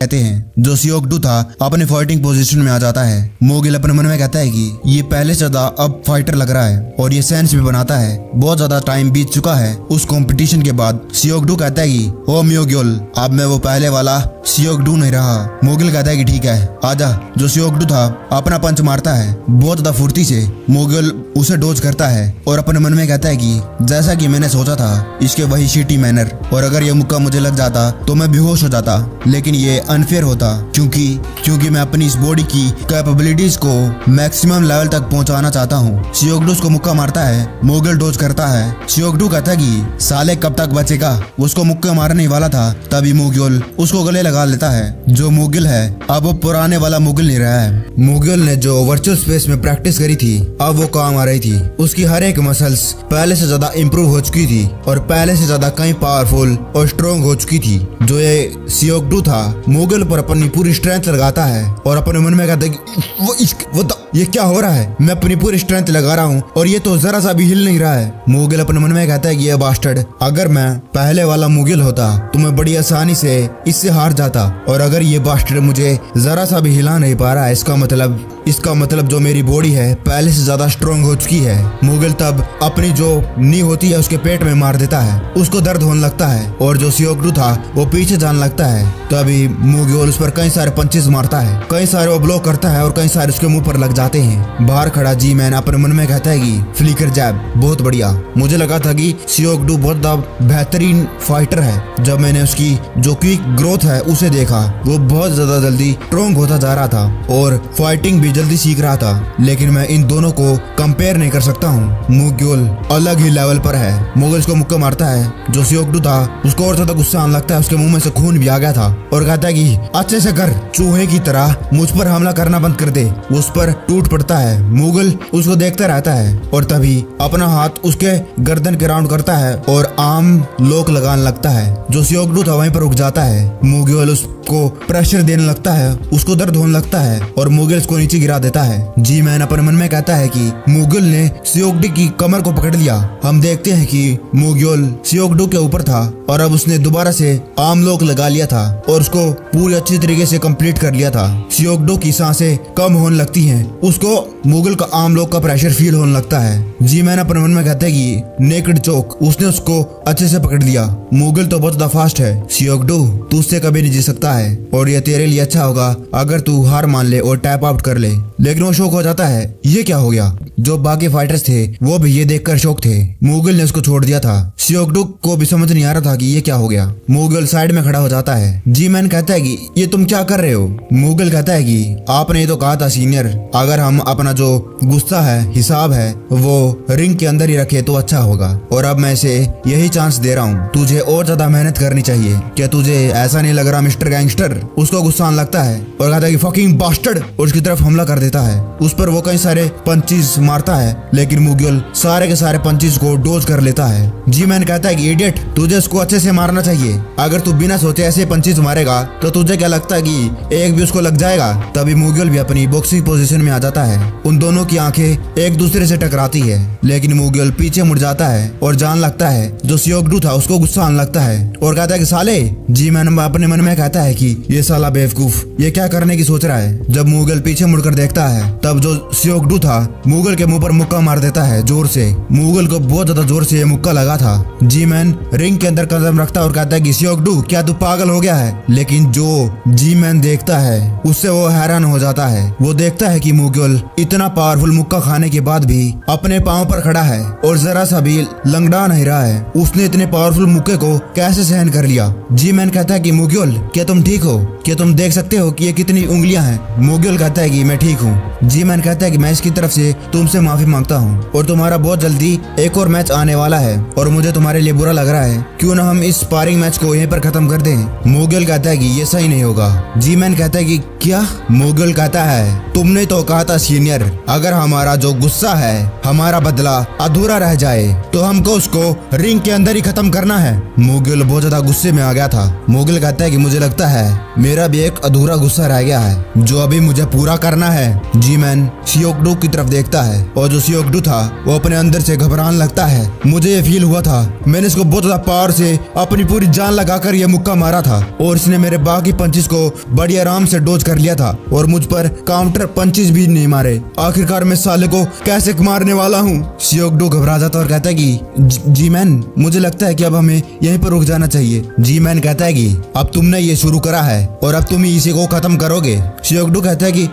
कहते हैं। जो सियोक-डू था अपने फाइटिंग पोजीशन में आ जाता है। मोगिल अपने मन में कहता है कि ये पहले से ज्यादा अब फाइटर लग रहा है और ये सेंस भी बनाता है। बहुत ज्यादा टाइम बीत चुका है उस कंपटीशन के बाद। सियोक-डू कहता है कि ओ म्योग्योल, अब मैं वो पहले वाला सियोक-डू नहीं रहा। मोगिल कहता है कि ठीक है आजा। जो सियोक-डू था अपना पंच मारता है बहुत ज्यादा फुर्ती से। मोगिल उसे डोज करता है और अपने मन में कहता है कि जैसा कि मैंने सोचा था, इसके वही शीटी मैनर, और अगर ये मुक्का मुझे लग जाता तो मैं बेहोश हो जाता। लेकिन ये अनफेयर होता क्योंकि मैं अपनी इस बॉडी की कैपेबिलिटीज को मैक्सिमम लेवल तक पहुंचाना चाहता हूँ। सियोक-डू उसको मुक्का मारता है, मोगिल डोज करता है। सियोक-डू कहता है कि साले कब तक बचेगा। उसको मुक्के मारने वाला था तभी मोगिल उसको गले लगा लेता है। जो मोगिल है अब वो पुराने वाला मोगिल नहीं रहा है। मोगिल ने जो वर्चुअल स्पेस में प्रैक्टिस करी थी अब वो काम आ रही थी। उसकी हर एक मसल्स पहले से ज्यादा इम्प्रूव हो चुकी थी और पहले से ज्यादा कहीं पावरफुल और स्ट्रॉन्ग हो चुकी थी। जो ये सियोक-डू था मोगिल पर अपनी पूरी स्ट्रेंथ लगाता है और अपने मन में कहता है कि ये क्या हो रहा है। मैं अपनी पूरी स्ट्रेंथ लगा रहा हूँ और ये तो जरा सा भी हिल नहीं रहा है। मोगिल अपने मन में कहता है कि ये बास्टर्ड, अगर मैं पहले वाला मोगिल होता तो मैं बड़ी आसानी से इससे हार जाता, और अगर ये बास्टर्ड मुझे जरा सा भी हिला नहीं पा रहा है, इसका मतलब जो मेरी बॉडी है पहले से ज्यादा स्ट्रॉन्ग हो चुकी है। मोगिल तब अपनी जो नी होती है उसके पेट में मार देता है। उसको दर्द होने लगता है और जो सियोक-डू था वो पीछे जाने लगता है। तभी मोगिल उस पर कई सारे पंचेस मारता है, कई सारे वो ब्लॉक करता है और कई सारे उसके मुंह पर लग जाते हैं। बाहर खड़ा जी मैन अपने मन में कहता है कि फ्लिकर जैब बहुत बढ़िया। मुझे लगा था कि सियोक-डू बहुत बेहतरीन फाइटर है। जब मैंने उसकी जो क्विक ग्रोथ है उसे देखा, वो बहुत ज्यादा जल्दी स्ट्रॉन्ग होता जा रहा था और फाइटिंग भी जल्दी सीख रहा था। लेकिन मैं इन दोनों को कंपेयर नहीं कर सकता हूँ। मोगिल अलग ही लेवल पर है। मोगिल उसको मुक्का मारता है। जो सियोक-डू था उसको और ज्यादा गुस्सा आने लगता है, उसके मुंह में से खून भी आ गया था और कहता है कि अच्छे से कर, चूहे की तरह मुझ पर हमला करना बंद कर दे। उस पर टूट पड़ता है। मोगिल उसको देखता रहता है और तभी अपना हाथ उसके गर्दन के राउंड करता है और आर्म लॉक लगाने लगता है। जो सियोक-डू था वहीं पर रुक जाता है। मोगिल उसको प्रेशर देने लगता है, उसको दर्द होने लगता है और मोगिल उसको नीचे गिरा देता है। जी मैन अपने मन में कहता है कि मोगिल ने सियोक-डू की कमर को पकड़ लिया। हम देखते हैं कि मोगिल सियोक-डू के ऊपर था और अब उसने दोबारा से आर्म लॉक लगा लिया था और उसको पूरी अच्छी तरीके से कंप्लीट कर लिया था। सियोक-डू की सांसें कम होने लगती हैं, उसको मोगिल का आर्म लॉक का प्रेशर फील होने लगता है। जी मैन अपने मन में कहता है कि नेकेड चोक, उसने उसको अच्छे से पकड़ लिया। मोगिल तो बहुत ज्यादा फास्ट है। सियोक-डू तू उससे कभी नहीं जी सकता है और ये तेरे लिए अच्छा होगा अगर तू हार मान ले और टैप आउट कर ले। लेकिन वो शौक हो जाता है, ये क्या हो गया। जो बाकी फाइटर्स थे वो भी ये देखकर शौक थे। मोगिल ने उसको छोड़ दिया था। सियोक-डू को भी समझ नहीं आ रहा था कि ये क्या हो गया। मोगिल साइड में खड़ा हो जाता है। जी मैन कहता है कि ये तुम क्या कर रहे हो। मोगिल कहता है कि आपने तो कहा था सीनियर, अगर हम अपना जो गुस्सा है, हिसाब है, वो रिंग के अंदर ही रखे तो अच्छा होगा, और अब मैं इसे यही चांस दे रहा हूँ। तुझे और ज्यादा मेहनत करनी चाहिए। क्या तुझे ऐसा नहीं लग रहा मिस्टर गैंगस्टर। उसको गुस्सा आने लगता है और कहता है कि फकिंग बास्टर्ड, और उसकी तरफ हमला कर देता है। उस पर वो कई सारे पंचेस मारता है लेकिन मोगिल सारे के सारे पंचेस को डोज कर लेता है। जी मैन कहता है कि इडियट, तुझे उसको अच्छे से मारना चाहिए। अगर तू बिना सोचे ऐसे पंचेस मारेगा तो तुझे क्या लगता है कि एक भी उसको लग जाएगा। तभी मोगिल भी अपनी बॉक्सिंग पोजीशन में आ जाता है। उन दोनों की आंखें एक दूसरे से टकराती है लेकिन मोगिल पीछे मुड़ जाता है और जान लगता है। जो सियोक-डू था उसको गुस्सा आने लगता है और कहता है कि साले। जी मैन अपने मन में कहता है कि ये साला बेवकूफ, ये क्या करने की सोच रहा है। जब मोगिल पीछे मुड़कर देखता है तब जो सियोक-डू था मोगिल के मुंह पर मुक्का मार देता है जोर से। मोगिल को बहुत ज्यादा जोर से ये मुक्का लगा था। जी मैन रिंग के अंदर कदम रखता है और कहता है कि सियोक-डू क्या तू पागल हो गया है। लेकिन जो जी मैन देखता है उससे वो हैरान हो जाता है। वो देखता है कि मोगिल इतना पावरफुल मुक्का खाने के बाद भी अपने पांव पर खड़ा है और जरा सा भी लंगड़ा नहीं रहा है। उसने इतने पावरफुल मुक्के को कैसे सहन कर लिया। जी मैन कहता है कि मोगिल क्या तुम ठीक हो, क्या तुम देख सकते हो कि ये कितनी उंगलियां हैं। मोगिल कहता है कि मैं ठीक हूँ। जी मैन कहता है कि मैं इसकी तरफ से तुमसे माफी मांगता हूँ और तुम्हारा बहुत जल्दी एक और मैच आने वाला है और मुझे तुम्हारे लिए बुरा लग रहा है। क्यों ना हम इस स्पारिंग मैच को यहीं पर खत्म कर दें। मोगिल कहता है कि ये सही नहीं होगा। जी मैन कहता है कि क्या? मुगल कहता है तुमने तो कहा था सीनियर, अगर हमारा जो गुस्सा है, हमारा बदला अधूरा रह जाए तो हमको उसको रिंग के अंदर ही खत्म करना है। मुगल बहुत ज्यादा गुस्से में आ गया था। मुगल कहता है कि मुझे लगता है मेरा भी एक अधूरा गुस्सा रह गया है जो अभी मुझे पूरा करना है। जी मैन सियोकडू की तरफ देखता है और जो सियोकडू था वो अपने अंदर से घबराने लगता है। मुझे ये फील हुआ था मैंने इसको बहुत ज्यादा पावर से अपनी पूरी जान लगाकर ये मुक्का मारा था और इसने मेरे बाकी पंचेस को बड़ी आराम से डोज कर लिया था और मुझ पर काउंटर पंचेस भी नहीं मारे। आखिरकार मैं साले को कैसे मारने वाला हूँ। सियोकडू घबरा जाता और कहता है कि जी मैन मुझे लगता है कि अब हमें यहीं पर रुक जाना चाहिए। जी मैन कहता है कि अब तुमने ये शुरू करा है और अब तुम ही इसी को खत्म करोगे। सियोकडू कहता है कि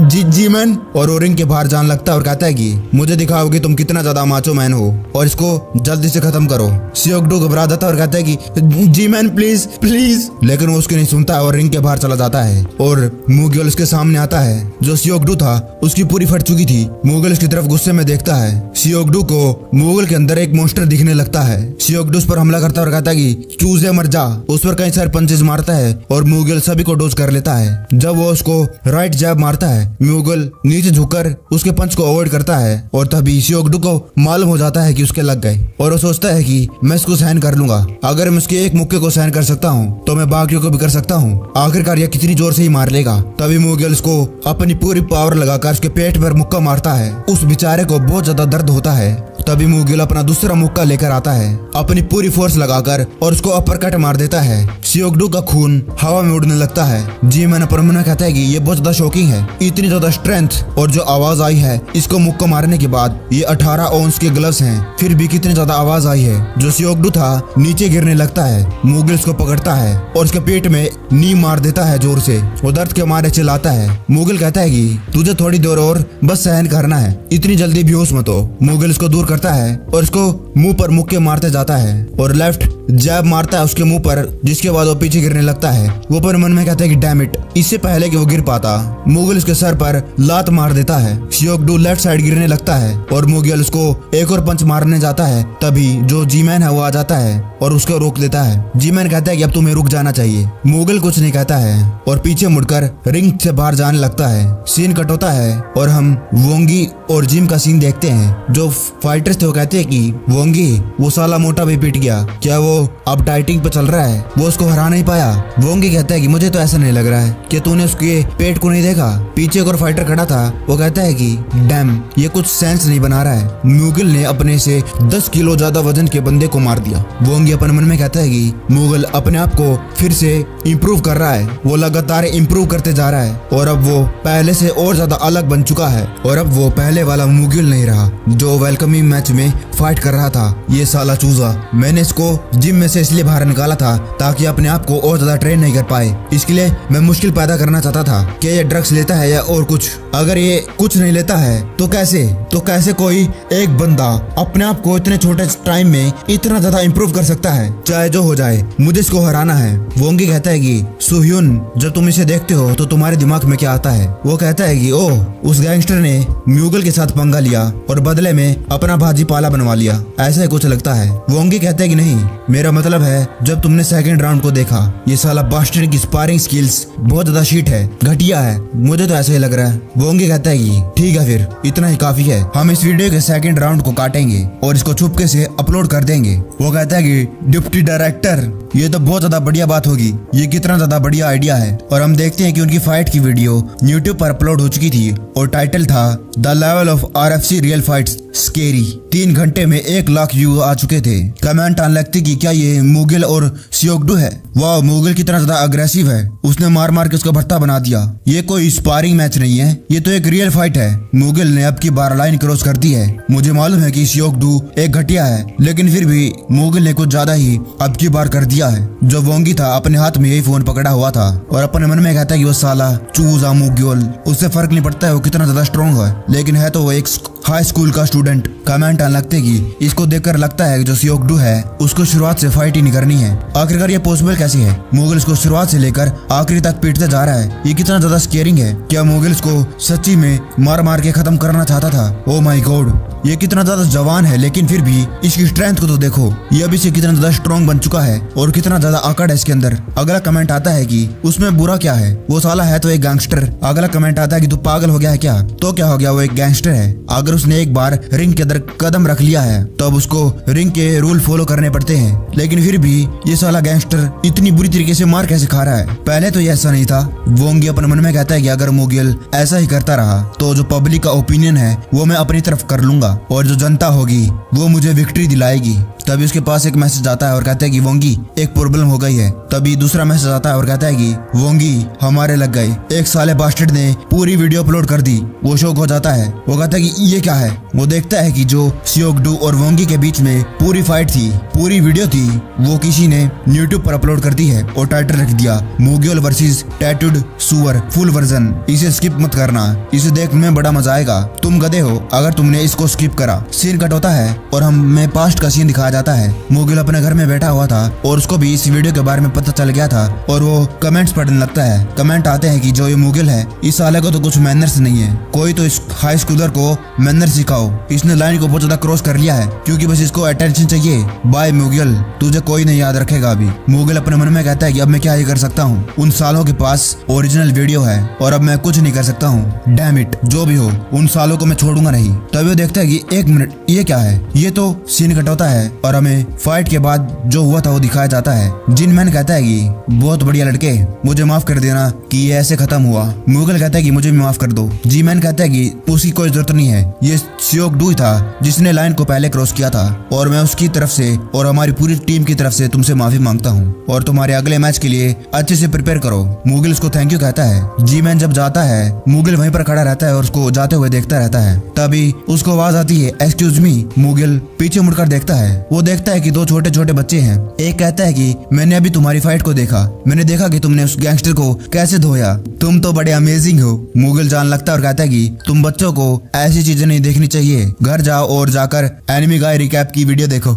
जी मैन, और रिंग के बाहर जाने लगता है और कहता है कि मुझे दिखाओगे तुम कितना ज्यादा माचो मैन हो और इसको जल्दी से खत्म करो। सियोकडू घबरा जाता है और कहता है कि जी मैन प्लीज प्लीज, लेकिन वो उसकी नहीं सुनता है और रिंग के बाहर चला जाता है और मुगल उसके सामने आता है। जो सियोकडू था उसकी पूरी फट चुकी थी। मुगल उसकी तरफ गुस्से में देखता है। सियोकडू को मुगल के अंदर एक मॉन्स्टर दिखने लगता है। सियोकडू उस पर हमला करता है और कहता है कि चूजे मर जा। उस पर कई सारे पंचेस मारता है और मुगल सभी को डोज कर लेता है। जब वो उसको राइट जैब मारता है मुगल नीचे झुककर उसके पंच को अवॉइड करता है और तभी सियोकडू को मालूम हो जाता है कि उसके लग गए और वो सोचता है कि मैं इसको सहन कर लूंगा। अगर मैं उसके एक मुक्के को सहन कर सकता हूँ तो मैं बाकियों को भी कर सकता हूँ। आखिरकार यह कितनी जोर से ही मार लेगा। तभी मुगल उसको अपनी पूरी पावर लगाकर उसके पेट पर मुक्का मारता है। उस बेचारे को बहुत ज्यादा दर्द होता है। तभी मुगल अपना दूसरा मुक्का लेकर आता है अपनी पूरी फोर्स लगाकर और उसको अपर कट मार देता है। सियोकडू का खून हवा में उड़ने लगता है। जी मैन परमना कहता है कि ये बहुत ज्यादा शॉकिंग है, इतनी ज्यादा स्ट्रेंथ और जो आवाज आई है इसको मुक्का मारने के बाद। ये 18 औंस के ग्लव्स हैं, फिर भी कितनी ज्यादा आवाज आई है। जो सियोकडू था नीचे गिरने लगता है। मुगल उसको पकड़ता है और उसके पेट में नी मार देता है जोर से। वो दर्द के मारे चिल्लाता है। मुगल कहता है कि तुझे थोड़ी देर और बस सहन करना है, इतनी जल्दी बेहोश मत हो। मुगल उसको दूर करता है और उसको मुंह पर मुक्के मारते जाता है और लेफ्ट जैब मारता है उसके मुंह पर, जिसके बाद वो पीछे गिरने लगता है। वो अपने मन में कहता है कि डैम इट, इससे पहले कि वो गिर पाता मुगल उसके सर पर लात मार देता है। सियोकडू लेफ्ट साइड गिरने लगता है और मुगल उसको एक और पंच मारने जाता है। तभी जो जी मैन है वो आ जाता है और उसको रोक देता है। जी मैन कहता है कि अब तुम्हें रुक जाना चाहिए। मुगल कुछ नहीं कहता है और पीछे मुड़कर रिंग से बाहर जाने लगता है। सीन कट होता है और हम वोंगी और जिम का सीन देखते हैं। जो फाइटर्स थे वो कहते हैं कि वोंगी वो साला मोटा भी पिट गया, क्या वो अब डाइटिंग पे चल रहा है, वो उसको हरा नहीं पाया। वोंगी कहता है कि मुझे तो ऐसा नहीं लग रहा है कि तूने उसके पेट को नहीं देखा। पीछे एक और फाइटर खड़ा था, वो कहता है कि डैम ये कुछ सेंस नहीं बना रहा है। मुगल ने अपने से 10 किलो ज्यादा वजन के बंदे को मार दिया। वोंगी अपने मन में कहता है कि मुगल अपने आप को फिर से इम्प्रूव कर रहा है, वो लगातार इम्प्रूव करते जा रहा है और अब वो पहले से और ज्यादा अलग बन चुका है और अब वो पहले वाला मुगल नहीं रहा जो वेलकमिंग मैच में फाइट कर रहा था। ये साला चूजा, मैंने इसको जिम में से इसलिए बाहर निकाला था ताकि अपने आप को और ज्यादा ट्रेन नहीं कर पाए। इसके लिए मैं मुश्किल पैदा करना चाहता था कि ये ड्रग्स लेता है या और कुछ। अगर ये कुछ नहीं लेता है तो कैसे कोई एक बंदा अपने आप को इतने छोटे टाइम में इतना ज्यादा इम्प्रूव कर सकता है। चाहे जो हो जाए मुझे इसको हराना है। वोंगी कहता है कि सुह्युन जब तुम इसे देखते हो तो तुम्हारे दिमाग में क्या आता है। वो कहता है कि ओह उस गैंगस्टर ने मुगल के साथ पंगा लिया और बदले में अपना भाजी पाला बनवा लिया, ऐसा ही कुछ लगता है। वोंगी कहता है कि नहीं, मेरा मतलब है जब तुमने सेकंड राउंड को देखा ये साला बास्टर्ड की स्पारिंग स्किल्स बहुत ज्यादा शीट है, घटिया है, मुझे तो ऐसा ही लग रहा है। वोंगी कहता है कि ठीक है फिर इतना ही काफी है, हम इस वीडियो के सेकंड राउंड को काटेंगे और इसको छुपके से अपलोड कर देंगे। वो कहता है कि डिप्टी डायरेक्टर ये तो बहुत ज्यादा बढ़िया बात होगी, ये कितना ज्यादा बढ़िया आइडिया है। और हम देखते हैं कि उनकी फाइट की वीडियो यूट्यूब पर अपलोड हो चुकी थी और टाइटल था the level of RFC real fights scary. 3 घंटे में 1 लाख व्यू आ चुके थे। कमेंट आने लगती कि क्या ये मुगल और सियोकडू है। वाह मुगल कितना ज्यादा अग्रेसिव है, उसने मार मार के उसका भर्ता बना दिया। ये कोई स्पारिंग मैच नहीं है, ये तो एक रियल फाइट है। मुगल ने अब की 12 लाइन क्रॉस कर दी है। मुझे मालूम है कि सियोकडू एक घटिया है, लेकिन फिर भी मुगल ने कुछ ज्यादा ही अब की बार कर दिया है। जो वोंगी था अपने हाथ में यही फोन पकड़ा हुआ था और अपने मन में कहता है कि वो साला चूजा मुगल, उससे फर्क नहीं पड़ता है वो कितना ज्यादा स्ट्रॉन्ग है, लेकिन है तो वो एक हाई स्कूल का स्टूडेंट स्टूडेंट कमेंट आने लगते कि इसको देखकर लगता है कि जो सियोक-डू है उसको शुरुआत से फाइट ही नहीं करनी है। आखिरकार ये पॉसिबल कैसे है? मुगल इसको शुरुआत से लेकर आखिरी तक पीटते जा रहा है। ये कितना ज्यादा स्केरिंग है। क्या मुगल इसको सच्ची में मार मार के खत्म करना चाहता था? ओ माय गॉड, ये कितना ज्यादा जवान है, लेकिन फिर भी इसकी स्ट्रेंथ को तो देखो। ये अभी से कितना ज्यादा स्ट्रॉन्ग बन चुका है और कितना ज्यादा आकड़ है इसके अंदर। अगला कमेंट आता है कि उसमें बुरा क्या है, वो साला है तो एक गैंगस्टर। अगला कमेंट आता है कि तू पागल हो गया है क्या? तो क्या हो गया, वो एक गैंगस्टर है। अगर उसने एक बार रिंग के अंदर कदम रख लिया है तो अब उसको रिंग के रूल फॉलो करने पड़ते हैं। लेकिन फिर भी ये साला गैंगस्टर इतनी बुरी तरीके से मार कैसे खा रहा है? पहले तो ये ऐसा नहीं था। वोंगी अपने मन में कहता है कि अगर मुगिल ऐसा ही करता रहा तो जो पब्लिक का ओपिनियन है वो मैं अपनी तरफ कर लूंगा और जो जनता होगी वो मुझे विक्ट्री दिलाएगी। तभी उसके पास एक मैसेज आता है और कहता है कि वोंगी एक प्रॉब्लम हो गई है। तभी दूसरा मैसेज आता है और कहता है कि वोंगी हमारे लग गए, एक साले बास्टर्ड ने पूरी वीडियो अपलोड कर दी। वो शौक हो जाता है। वो कहता है कि ये क्या है? वो देखता है कि जो सियोक-डू और वोंगी के बीच में पूरी फाइट थी, पूरी वीडियो थी, वो किसी ने यूट्यूब पर अपलोड कर दी है और टाइटल रख दिया मुगिल वर्सेस टैटूड सुअर फुल वर्जन। इसे स्किप मत करना, इसे देखने में बड़ा मजा आएगा। तुम गधे हो अगर तुमने इसको स्किप करा। सीन कट होता है और हमें पास्ट का सीन दिखाया जाता है। मुगिल अपने घर में बैठा हुआ था और उसको भी इस वीडियो के बारे में पता चल गया था और वो कमेंट्स पढ़ने लगता है। कमेंट आते हैं कि जो ये मुगिल है इस साले को तो कुछ मैनर्स नहीं है, कोई तो इस हाई स्कूलर को मैनर्स सिखाओ। इसने लाइन को बहुत ज्यादा क्रॉस कर लिया है क्योंकि बस इसको अटेंशन चाहिए। बाय मुगिल, तुझे कोई नहीं याद रखेगा अभी। मुगिल अपने मन में कहता है कि अब मैं क्या ही कर सकता हूँ, उन सालों के पास ओरिजिनल वीडियो है और अब मैं कुछ नहीं कर सकता हूँ। डैम इट, जो भी हो उन सालों को मैं छोड़ूंगा नहीं। तभी वो देखता है कि एक मिनट, ये क्या है? ये तो सीन कट होता है और हमें फाइट के बाद जो हुआ था वो दिखाया जाता है। जिन मैन कहता है कि बहुत बढ़िया लड़के, मुझे माफ कर देना कि ये ऐसे खत्म हुआ। मुगल कहता है कि मुझे भी माफ कर दो। जी मैन कहता है कि उसकी कोई जरूरत नहीं है, ये सियोक-डू था जिसने लाइन को पहले क्रॉस किया था और मैं उसकी तरफ से और हमारी पूरी टीम की तरफ से तुमसे माफी मांगता हूँ और तुम्हारे अगले मैच के लिए अच्छे से प्रिपेयर करो। मुगल उसको थैंक यू कहता है। जी मैन जब जाता है मुगल वहीं पर खड़ा रहता है और उसको जाते हुए देखता रहता है। तभी उसको आवाज आती है एक्सक्यूज मी। मुगल पीछे मुड़कर देखता है। वो देखता है कि दो छोटे छोटे बच्चे हैं। एक कहता है कि मैंने अभी तुम्हारी फाइट को देखा, मैंने देखा कि तुमने उस गैंगस्टर को कैसे धोया, तुम तो बड़े अमेजिंग हो। मुगल जान लगता है और कहता है कि तुम बच्चों को ऐसी चीजें नहीं देखनी चाहिए, घर जाओ और जाकर एनिमी गाय रिकैप की वीडियो देखो।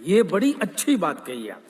ये बड़ी अच्छी बात कही आप।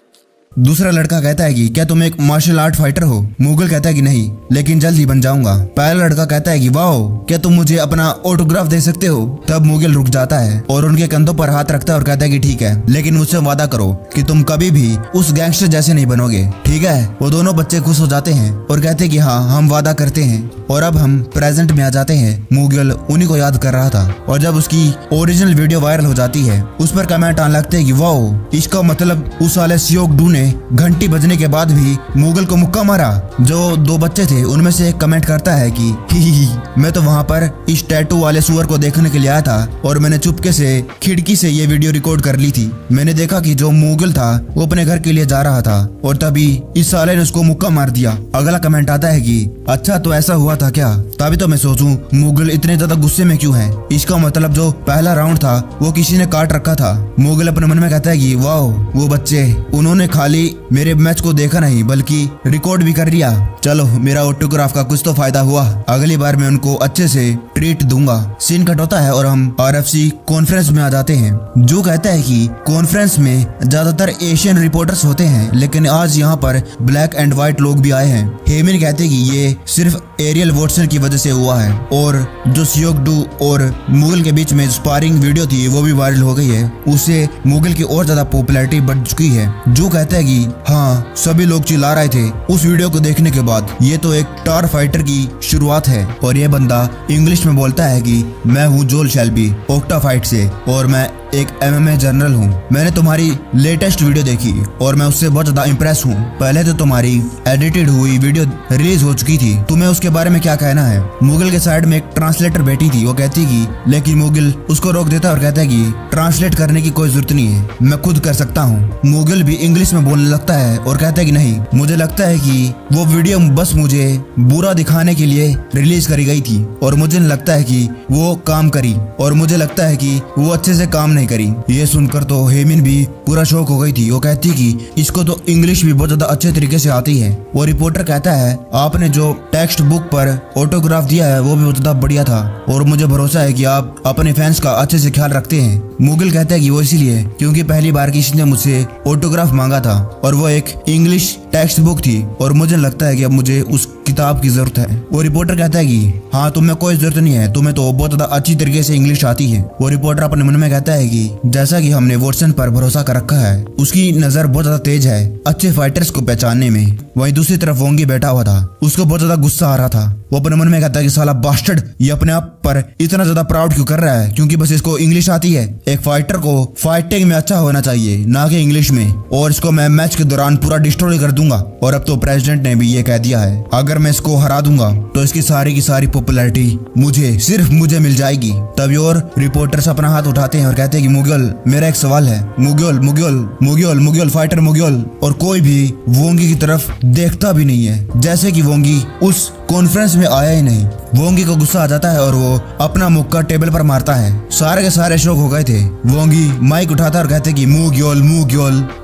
दूसरा लड़का कहता है कि क्या तुम एक मार्शल आर्ट फाइटर हो? मुगल कहता है कि नहीं, लेकिन जल्द ही बन जाऊंगा। पहला लड़का कहता है कि वाओ, क्या तुम मुझे अपना ऑटोग्राफ दे सकते हो? तब मुगल रुक जाता है और उनके कंधों पर हाथ रखता है और कहता है कि ठीक है, लेकिन मुझसे वादा करो कि तुम कभी भी उस गैंगस्टर जैसे नहीं बनोगे, ठीक है? वो दोनों बच्चे खुश हो जाते हैं और कहते हैं कि हाँ, हम वादा करते हैं। और अब हम प्रेजेंट में आ जाते हैं। मुगल उन्हीं को याद कर रहा था और जब उसकी ओरिजिनल वीडियो वायरल हो जाती है उस पर कमेंट आने लगते हैं कि वाओ, इसका मतलब उस साले सियोक-डू ने घंटी बजने के बाद भी मुगल को मुक्का मारा। जो दो बच्चे थे उनमें से एक कमेंट करता है कि ही मैं तो वहाँ पर इस टैटू वाले सुअर को देखने के लिए आया था और मैंने चुपके से खिड़की से ये वीडियो रिकॉर्ड कर ली थी। मैंने देखा कि जो मुगल था वो अपने घर के लिए जा रहा था और तभी इस साले ने उसको मुक्का मार दिया। अगला कमेंट आता है कि अच्छा तो ऐसा हुआ था क्या? तभी तो मैं सोचूं मुगल इतने ज्यादा गुस्से में क्यों है। इसका मतलब जो पहला राउंड था वो किसी ने काट रखा था। मुगल अपने मन में कहता है कि वाओ, वो बच्चे, उन्होंने खाली मेरे मैच को देखा नहीं बल्कि रिकॉर्ड भी कर लिया। चलो, मेरा ऑटोग्राफ का कुछ तो फायदा हुआ, अगली बार मैं उनको अच्छे से ट्रीट दूंगा। सीन कट होता है और हम RFC कॉन्फ्रेंस में आ जाते हैं। जो कहता है कि कॉन्फ्रेंस में ज्यादातर एशियन रिपोर्टर्स होते हैं लेकिन आज यहाँ पर ब्लैक एंड व्हाइट लोग भी आए हैं। हेमिन कहते हैं कि ये सिर्फ एरियल वॉटसन की वजह से हुआ है और जो सियोक-डू और मुगल के बीच में स्पारिंग वीडियो थी वो भी वायरल हो गई है, उससे मुगल की और ज्यादा पॉपुलैरिटी बढ़ चुकी है। जो कहता है कि हाँ, सभी लोग चिल्ला रहे थे उस वीडियो को देखने के बाद, ये तो एक टार फाइटर की शुरुआत है। और ये बंदा इंग्लिश में बोलता है कि मैं हूँ जोल शेल्बी ओक्टा फाइट से और मैं एक MMA जनरल हूँ। मैंने तुम्हारी लेटेस्ट वीडियो देखी और मैं उससे बहुत ज्यादा इम्प्रेस हूँ। पहले तो तुम्हारी एडिटेड हुई वीडियो रिलीज हो चुकी थी, तुम्हें उसके बारे में क्या कहना है? मुगल के साइड में एक ट्रांसलेटर बैठी थी, वो कहती कि लेकिन मुगल उसको रोक देता है और कहता है कि ट्रांसलेट करने की कोई जरूरत नहीं है, मैं खुद कर सकता हूँ। मुगल भी इंग्लिश में बोलने लगता है और कहता है कि नहीं, मुझे लगता है कि वो वीडियो बस मुझे बुरा दिखाने के लिए रिलीज करी गई थी और मुझे लगता है कि वो काम करी और मुझे लगता है कि वो अच्छे से काम नहीं करी। ये सुनकर तो हेमिन भी पूरा शौक हो गई थी। वो कहती कि इसको तो इंग्लिश भी बहुत ज्यादा अच्छे तरीके से आती है। वो रिपोर्टर कहता है आपने जो टेक्स्ट बुक पर ऑटोग्राफ दिया है वो भी बहुत ज्यादा बढ़िया था और मुझे भरोसा है कि आप अपने फैंस का अच्छे से ख्याल रखते हैं। मुगिल कहता है कि वो इसीलिए क्योंकि पहली बार किसी ने मुझसे ऑटोग्राफ मांगा था और वो एक इंग्लिश टेक्स्ट बुक थी और मुझे लगता है कि अब मुझे उस किताब की जरूरत है। वो रिपोर्टर कहता है कि हाँ तुम्हें कोई जरूरत नहीं है, तुम्हें तो बहुत ज्यादा अच्छी तरीके से इंग्लिश आती है। वो रिपोर्टर अपने मन में कहता है कि जैसा कि हमने वॉटसन पर भरोसा कर रखा है उसकी नजर बहुत ज्यादा तेज है अच्छे फाइटर्स को पहचानने में। वहीं दूसरी तरफ वोंगी बैठा हुआ था, उसको बहुत ज्यादा गुस्सा आ रहा था। वो अपने मन में कहता है कि साला बास्टर्ड ये अपने आप पर इतना ज्यादा प्राउड क्यों कर रहा है क्योंकि बस इसको इंग्लिश आती है। एक फाइटर को फाइटिंग में अच्छा होना चाहिए ना कि इंग्लिश में, और इसको मैं मैच के दौरान पूरा डिस्ट्रॉय कर दूंगा। और अब तो प्रेसिडेंट ने भी ये कह दिया है अगर मैं इसको हरा दूंगा तो इसकी सारी की सारी पॉपुलैरिटी सिर्फ मुझे मिल जाएगी। तभी और रिपोर्टर्स अपना हाथ उठाते हैं और कहते हैं कि मुगिल मेरा एक सवाल है, मुगिल मुगिल मुगिल मुगिल फाइटर मुगिल। और कोई भी वोंगी की तरफ देखता भी नहीं है, जैसे कि वोंगी उस कॉन्फ्रेंस में आया ही नहीं। वोंगी को गुस्सा आ जाता है और वो अपना मुक्का टेबल पर मारता है। सारे के सारे शौक हो गए थे। वोंगी माइक उठाता है और कहते कि मुगिल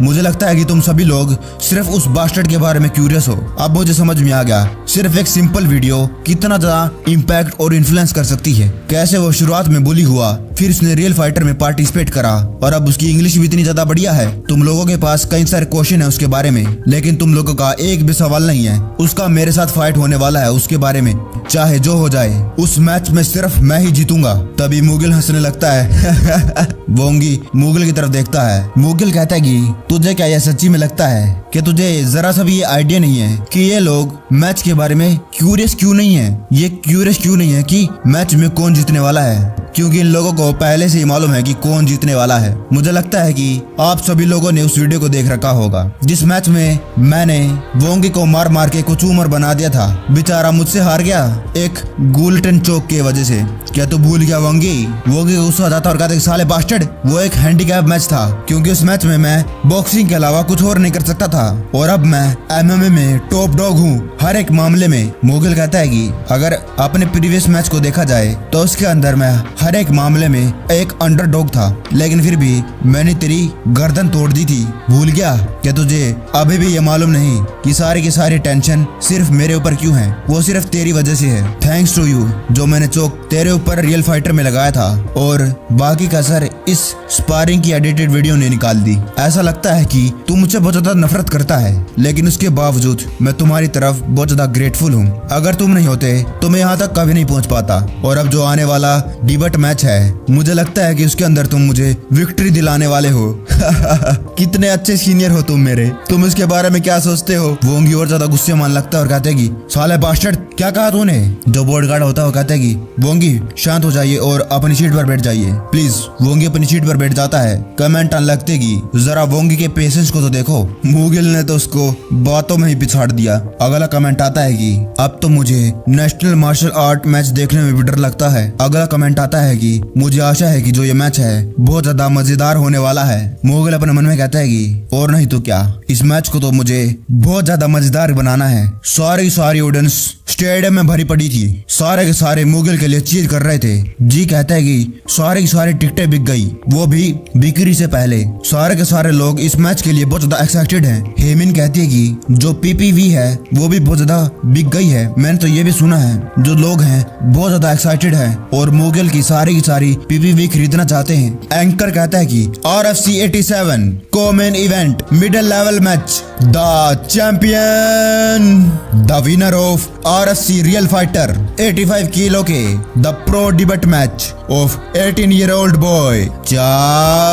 मुझे लगता है कि तुम सभी लोग सिर्फ उस बास्टर्ड के बारे में क्यूरियस हो। अब मुझे समझ में आ गया सिर्फ एक सिंपल वीडियो कितना ज्यादा इम्पैक्ट और इन्फ्लुएंस कर सकती है। कैसे वो शुरुआत में बुली हुआ, फिर उसने रियल फाइटर में पार्टिसिपेट करा और अब उसकी इंग्लिश भी इतनी ज्यादा बढ़िया है। तुम लोगों के पास कई सारे क्वेश्चन है उसके बारे में, लेकिन तुम लोगों का एक भी सवाल नहीं है उसका मेरे साथ फाइट होने वाला है उसके बारे में, चाहे जो हो जाए। उस मैच में सिर्फ मैं ही जीतूंगा। तभी मुगिल हंसने लगता है। वोंगी मुगिल की तरफ देखता है। मुगिल कहता है कि तुझे क्या यह सच्ची में लगता है कि तुझे जरा सा भी ये आइडिया नहीं है कि ये लोग मैच के बारे में क्यूरियस क्यों नहीं है? ये क्यूरियस क्यों नहीं है कि मैच में कौन जीतने वाला है? क्योंकि इन लोगों को पहले से ही मालूम है कि कौन जीतने वाला है। मुझे लगता है कि आप सभी लोगों ने उस वीडियो को देख रखा होगा जिस मैच में मैंने वोंगी को मार मार के कुछ उमर बना दिया था। बेचारा मुझसे हार गया एक गुलटन चौक की वजह से। क्या तू भूल गया वोंगी? वोंगी गुस्सा आ जाता और कहता साले बास्टर्ड वो एक हैंडीकैप मैच था क्योंकि उस मैच में मैं बॉक्सिंग के अलावा कुछ और नहीं कर सकता था और अब मैं MMA में टॉप डॉग हूँ हर एक मामले में। मुगिल कहता है कि अगर अपने प्रीवियस मैच को देखा जाए तो उसके अंदर मैं हर एक मामले में एक अंडरडॉग था, लेकिन फिर भी मैंने तेरी गर्दन तोड़ दी थी। भूल गया? क्या तुझे अभी भी ये मालूम नहीं कि सारी की सारी टेंशन सिर्फ मेरे ऊपर क्यों है? वो सिर्फ तेरी वजह से है। थैंक्स टू यू जो मैंने चौक तेरे ऊपर रियल फाइटर में लगाया था और बाकी का असर इस स्पारिंग की एडिटेड वीडियो ने निकाल दी। ऐसा लगता है कि तू मुझसे बहुत ज्यादा नफरत करता है, लेकिन उसके बावजूद मैं तुम्हारी तरफ बहुत ज्यादा ग्रेटफुल हूँ। अगर तुम नहीं होते तो मैं यहाँ तक कभी नहीं पहुँच पाता। और अब जो आने वाला डिबेट मैच है मुझे लगता है कि उसके अंदर तुम मुझे विक्ट्री दिलाने वाले हो। कितने अच्छे सीनियर हो तुम मेरे। तुम इसके बारे में क्या सोचते हो? वोंगी और ज्यादा गुस्से मान लगता है और कहते कि साले बास्टर्ड क्या कहा तूने? जो बॉडीगार्ड होता है वो कहता है कि वोंगी शांत हो जाइए और अपनी सीट पर बैठ जाइए प्लीज। वोंगी अपनी सीट पर बैठ जाता है। कमेंट आने लगते कि जरा वोंगी के पेशेंस को तो देखो। मुगिल ने तो उसको बातों में ही पिछाड़ दिया। अगला कमेंट आता है कि अब तो मुझे नेशनल मार्शल आर्ट मैच देखने में भी डर लगता है। अगला कमेंट आता है कि मुझे आशा है कि जो ये मैच है बहुत ज्यादा मजेदार होने वाला है। मुगिल अपने मन में कहता है कि और नहीं तो क्या, इस मैच को तो मुझे बहुत ज्यादा मजेदार बनाना है। सारी ऑडियंस स्टेडियम में भरी पड़ी थी। सारे के सारे मुगिल के लिए चीयर कर रहे थे। जी कहता है कि सारी की सारी टिकटें बिक गई, वो भी बिक्री से पहले। सारे के सारे लोग इस मैच के लिए बहुत ज्यादा एक्साइटेड हैं। हेमिन कहती है कि जो PPV है वो भी बहुत ज्यादा बिक गई है। मैंने तो ये भी सुना है जो लोग हैं बहुत ज्यादा एक्साइटेड हैं और मुगिल की सारी PPV खरीदना चाहते हैं। एंकर कहता है कि RFC 87 co main event middle level match, the champion the winner of RFC real fighter 85 kilo के the pro debut match of 18-year-old boy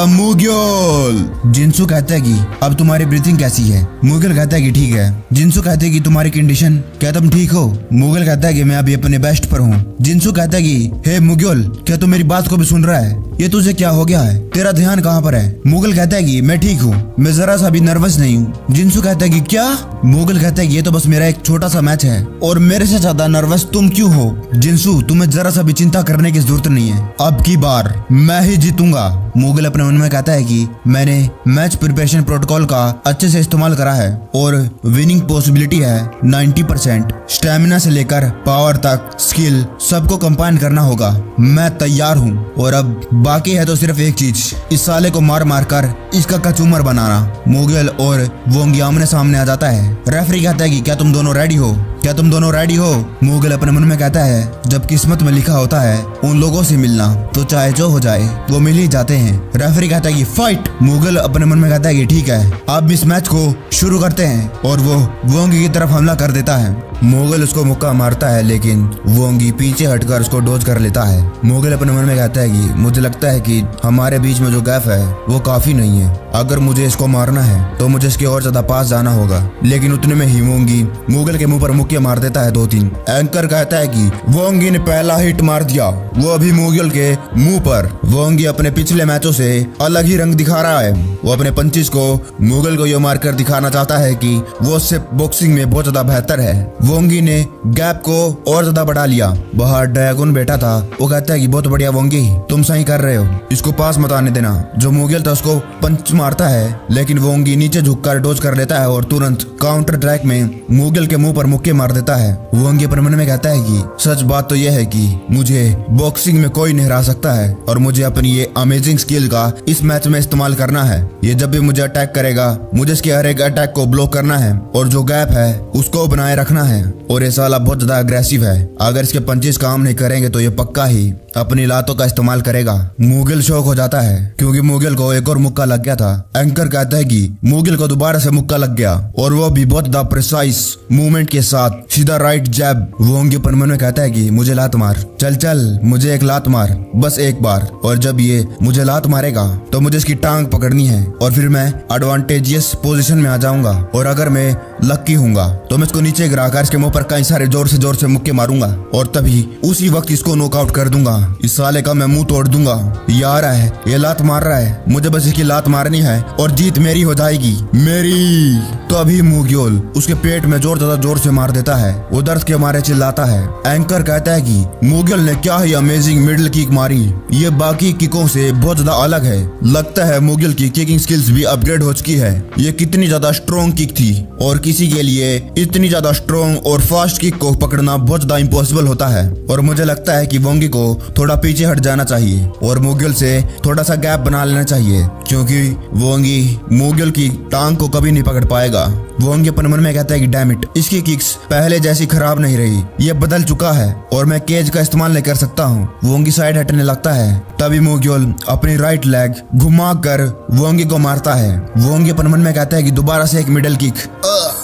Mugil. Jinsu कहता है कि अब तुम्हारी ब्रीथिंग कैसी है? मुगिल कहता है कि ठीक है। जिंसू कहते हैं कि तुम्हारी कंडीशन, क्या तुम ठीक हो? मुगिल कहता है कि मैं अभी अपने बेस्ट पर हूँ। जिंसू कहता है कि हे मुगिल, क्या तू मेरी बात को भी सुन रहा है? ये तुझे क्या हो गया है? तेरा ध्यान कहाँ पर है? मुगिल कहता है कि मैं ठीक हूँ, मैं जरा सा भी नर्वस नहीं हूँ। जिंसू कहता है कि क्या? मुगिल कहता है कि ये तो बस मेरा एक छोटा सा मैच है और मेरे से ज्यादा नर्वस तुम क्यों हो? जिंसू तुम्हें जरा सा भी चिंता करने की जरूरत नहीं है, अब की बार मैं ही जीतूंगा। मुगल अपने मन में कहता है कि मैंने मैच प्रिपरेशन प्रोटोकॉल का अच्छे से इस्तेमाल करा है और विनिंग पॉसिबिलिटी है 90%। स्टेमिना से लेकर पावर तक स्किल सबको कंबाइन करना होगा। मैं तैयार हूँ और अब बाकी है तो सिर्फ एक चीज, इस साले को मार मार कर इसका कचूमर बनाना। मुगल और वोंगी आमने सामने आ जाता है। रेफरी कहता है कि क्या तुम दोनों रेडी हो? क्या तुम दोनों रेडी हो? मुगल अपने मन में कहता है जब किस्मत में लिखा होता है उन लोगों से मिलना तो चाहे जो हो जाए वो मिल ही जाते हैं। रेफरी कहता है कि फाइट। मुगल अपने मन में कहता है कि ठीक है, अब इस मैच को शुरू करते हैं और वो वोंगी की तरफ हमला कर देता है। मुगल उसको मुक्का मारता है लेकिन वोंगी पीछे हटकर उसको डोज कर लेता है। मुगल अपने मन में कहता है कि मुझे लगता है कि हमारे बीच में जो गैप है वो काफी नहीं है। अगर मुझे इसको मारना है तो मुझे इसके और ज्यादा पास जाना होगा। लेकिन उतने में ही वोंगी मुगल के मुंह पर मुक्के मार देता है 2-3। एंकर कहता है कि वोंगी ने पहला हिट मार दिया, वो अभी मुगल के मुंह पर। वोंगी अपने पिछले मैचों से अलग ही रंग दिखा रहा है। वो अपने पंचिस को मुगल को ये मारकर दिखाना चाहता है कि वो सिर्फ बॉक्सिंग में बहुत ज्यादा बेहतर है। वोंगी ने गैप को और ज्यादा बढ़ा लिया। बाहर ड्रैगन बैठा था, वो कहता है कि बहुत बढ़िया वोंगी, तुम सही कर रहे हो, इसको पास मत आने देना। जो मुगल था उसको पंच मारता है लेकिन वोंगी नीचे झुककर डोज कर लेता है और तुरंत काउंटर ट्रैक में मुगल के मुंह पर मुक्के मार देता है। वोंगी अपने मन में कहता है कि सच बात तो यह है कि मुझे बॉक्सिंग में कोई नहीं हरा सकता है और मुझे अपनी ये अमेजिंग स्किल का इस मैच में इस्तेमाल करना है। ये जब भी मुझे अटैक करेगा मुझे इसके हर एक अटैक को ब्लॉक करना है और जो गैप है उसको बनाए रखना है। और ये साला बहुत ज्यादा अग्रेसिव है, अगर इसके पंचेस काम नहीं करेंगे तो ये पक्का ही अपनी लातों का इस्तेमाल करेगा। मुगल शौक हो जाता है क्योंकि मुगल को एक और मुक्का लग गया था। एंकर कहता है कि मुगल को दोबारा से मुक्का लग गया और वो भी बहुत ज्यादा प्रिसाइज मूवमेंट के साथ, सीधा राइट जैब। वोंगी अपन मन में कहता है कि मुझे लात मार, चल चल मुझे एक लात मार, बस एक बार। और जब ये मुझे लात मारेगा तो मुझे इसकी टांग पकड़नी है और फिर मैं एडवांटेजियस पोजीशन में आ जाऊंगा और अगर मैं लक्की हूंगा तो मैं इसको नीचे गिराकर इसके मुंह पर कई सारे जोर से मुक्के मारूंगा और तभी उसी वक्त इसको नॉकआउट कर दूंगा। इस साले का मैं मुंह तोड़ दूंगा। ये आ रहा है, ये लात मार रहा है, मुझे बस इसकी लात मारनी है और जीत मेरी हो जाएगी, मेरी। तो अभी मुगल उसके पेट में जोर से मार देता है। वो दर्द के मारे चिल्लाता है। एंकर कहता है कि मुगल ने क्या ही अमेजिंग मिडिल किक मारी, ये बाकी किकों से बहुत ज्यादा अलग है। लगता है मुगल की किकिंग स्किल्स भी अपग्रेड हो चुकी है। ये कितनी ज्यादा स्ट्रॉन्ग किक थी और किसी के लिए इतनी ज्यादा स्ट्रॉन्ग और फास्ट किक को पकड़ना बहुत ज्यादा इम्पॉसिबल होता है। और मुझे लगता है कि वोंगी को थोड़ा पीछे हट जाना चाहिए और मुगल से थोड़ा सा गैप बना लेना चाहिए क्योंकि वोंगी मुगल की टांग को कभी नहीं पकड़ पाएगा। वोंगी अपने मन में कहता है कि डैम इट, इसकी किक्स पहले जैसी खराब नहीं रही, ये बदल चुका है और मैं केज का इस्तेमाल नहीं कर सकता हूँ। वोंगी साइड हटने लगता है, तभी मुगल अपनी राइट लेग घुमाकर वोंगी को मारता है। वोंगी अपने मन में कहता है कि दोबारा से एक मिडल किक,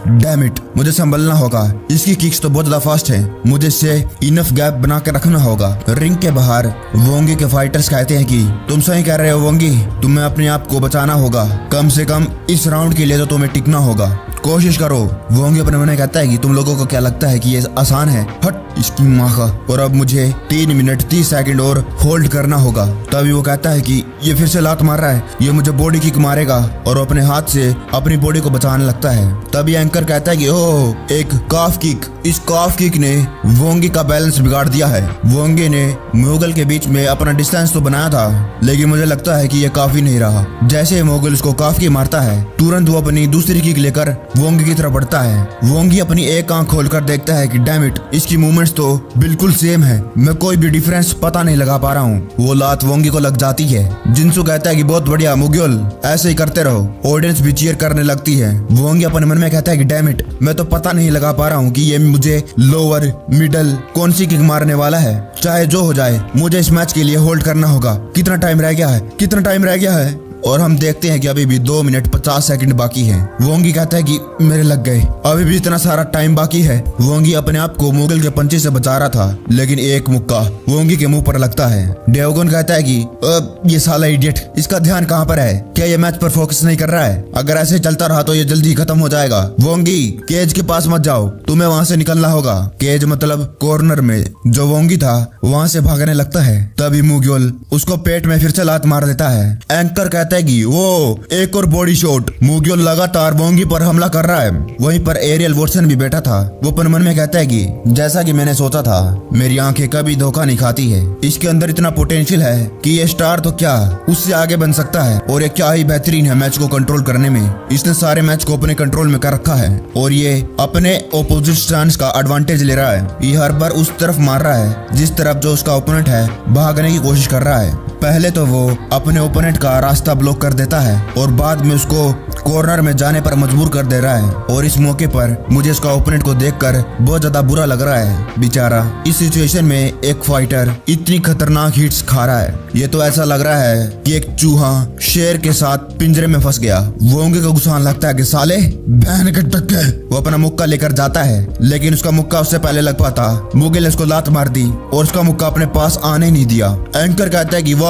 डैम इट, मुझे संभलना होगा, इसकी किक्स तो बहुत ज्यादा फास्ट है, मुझे इससे इनफ गैप बना कर रखना होगा। रिंग के बाहर वोंगी के फाइटर्स कहते हैं कि तुम सही कह रहे हो वोंगी, तुम्हें अपने आप को बचाना होगा, कम से कम इस राउंड के लिए तो तुम्हें टिकना होगा, कोशिश करो। वोंगी अपने मन में कहता है कि तुम लोगों को क्या लगता है कि ये आसान है, हट इसकी माँ का, और अब मुझे 3 मिनट 30 सेकंड और होल्ड करना होगा। तभी वो कहता है कि ये फिर से लात मार रहा है, ये मुझे बॉडी किक मारेगा और अपने हाथ से अपनी बॉडी को बचाने लगता है। तभी एंकर कहता है कि ओह एक काफ किक, इस काफ किक ने वोंगी का बैलेंस बिगाड़ दिया है। वोंगी ने मुगल के बीच में अपना डिस्टेंस तो बनाया था लेकिन मुझे लगता है कि ये काफी नहीं रहा। जैसे मुगल उसको काफ किक मारता है तुरंत वो अपनी दूसरी किक लेकर वोंगी की तरफ बढ़ता है। वोंगी अपनी एक आंख खोलकर देखता है कि डैम इट, इसकी मूवमेंट्स तो बिल्कुल सेम है, मैं कोई भी डिफरेंस पता नहीं लगा पा रहा हूँ। वो लात वोंगी को लग जाती है। जिंसू कहता है कि बहुत बढ़िया मुगल, ऐसे ही करते रहो। ऑडियंस भी चीयर करने लगती है। वोंगी अपने मन में कहता है कि डैम इट, मैं तो पता नहीं लगा पा रहा हूँ कि ये मुझे लोअर मिडल कौन सी किक मारने वाला है। चाहे जो हो जाए मुझे इस मैच के लिए होल्ड करना होगा। कितना टाइम रह गया है, कितना टाइम रह गया है? और हम देखते हैं कि अभी भी 2 मिनट 50 सेकंड बाकी है। वोंगी कहता है कि मेरे लग गए, अभी भी इतना सारा टाइम बाकी है। वोंगी अपने आप को मुगल के पंचे से बचा रहा था लेकिन एक मुक्का वोंगी के मुंह पर लगता है। ड्रैगन कहता है कि ये साला इडियट, इसका ध्यान कहाँ पर है, क्या ये मैच पर फोकस नहीं कर रहा है? अगर ऐसे चलता रहा तो ये जल्दी खत्म हो जाएगा। वोंगी केज के पास मत जाओ, तुम्हें वहाँ से निकलना होगा। केज मतलब कॉर्नर में जो वोंगी था वहाँ से भागने लगता है। तभी मुगल उसको पेट में फिर से लात मार देता है। एंकर कहता कहता है कि वो एक और बॉडी शॉट। मोगियल लगातार वोंगी पर हमला कर रहा है। वहीं पर एरियल वॉटसन भी बैठा था। वो अपन मन में कहता है कि जैसा कि मैंने सोचा था, मेरी आंखें कभी धोखा नहीं खाती है। इसके अंदर इतना पोटेंशियल है कि ये स्टार तो क्या उससे आगे बन सकता है, और ये क्या ही बेहतरीन है मैच को कंट्रोल करने में। इसने सारे मैच को अपने कंट्रोल में कर रखा है और ये अपने ओपोजिट स्टैंड का एडवांटेज ले रहा है। ये हर बार उस तरफ मार रहा है जिस तरफ जो उसका ओपोनेंट है भागने की कोशिश कर रहा है। पहले तो वो अपने ओपोनेंट का रास्ता ब्लॉक कर देता है और बाद में उसको कॉर्नर में जाने पर मजबूर कर दे रहा है। और इस मौके पर मुझे इसका ओपोनेंट को देखकर बहुत ज्यादा बुरा लग रहा है। बेचारा इस सिचुएशन में एक फाइटर इतनी खतरनाक हिट्स खा रहा है। ये तो ऐसा लग रहा है कि एक चूहा शेर के साथ पिंजरे में फंस गया। वोंगी को गुस्सा लगता है कि साले बहन के टक्के। वो अपना मुक्का लेकर जाता है, लेकिन उसका मुक्का उससे पहले लग पाता। मोगिल ने उसको लात मार दी और उसका मुक्का अपने पास आने नहीं दिया। एंकर कहता है कि वाह,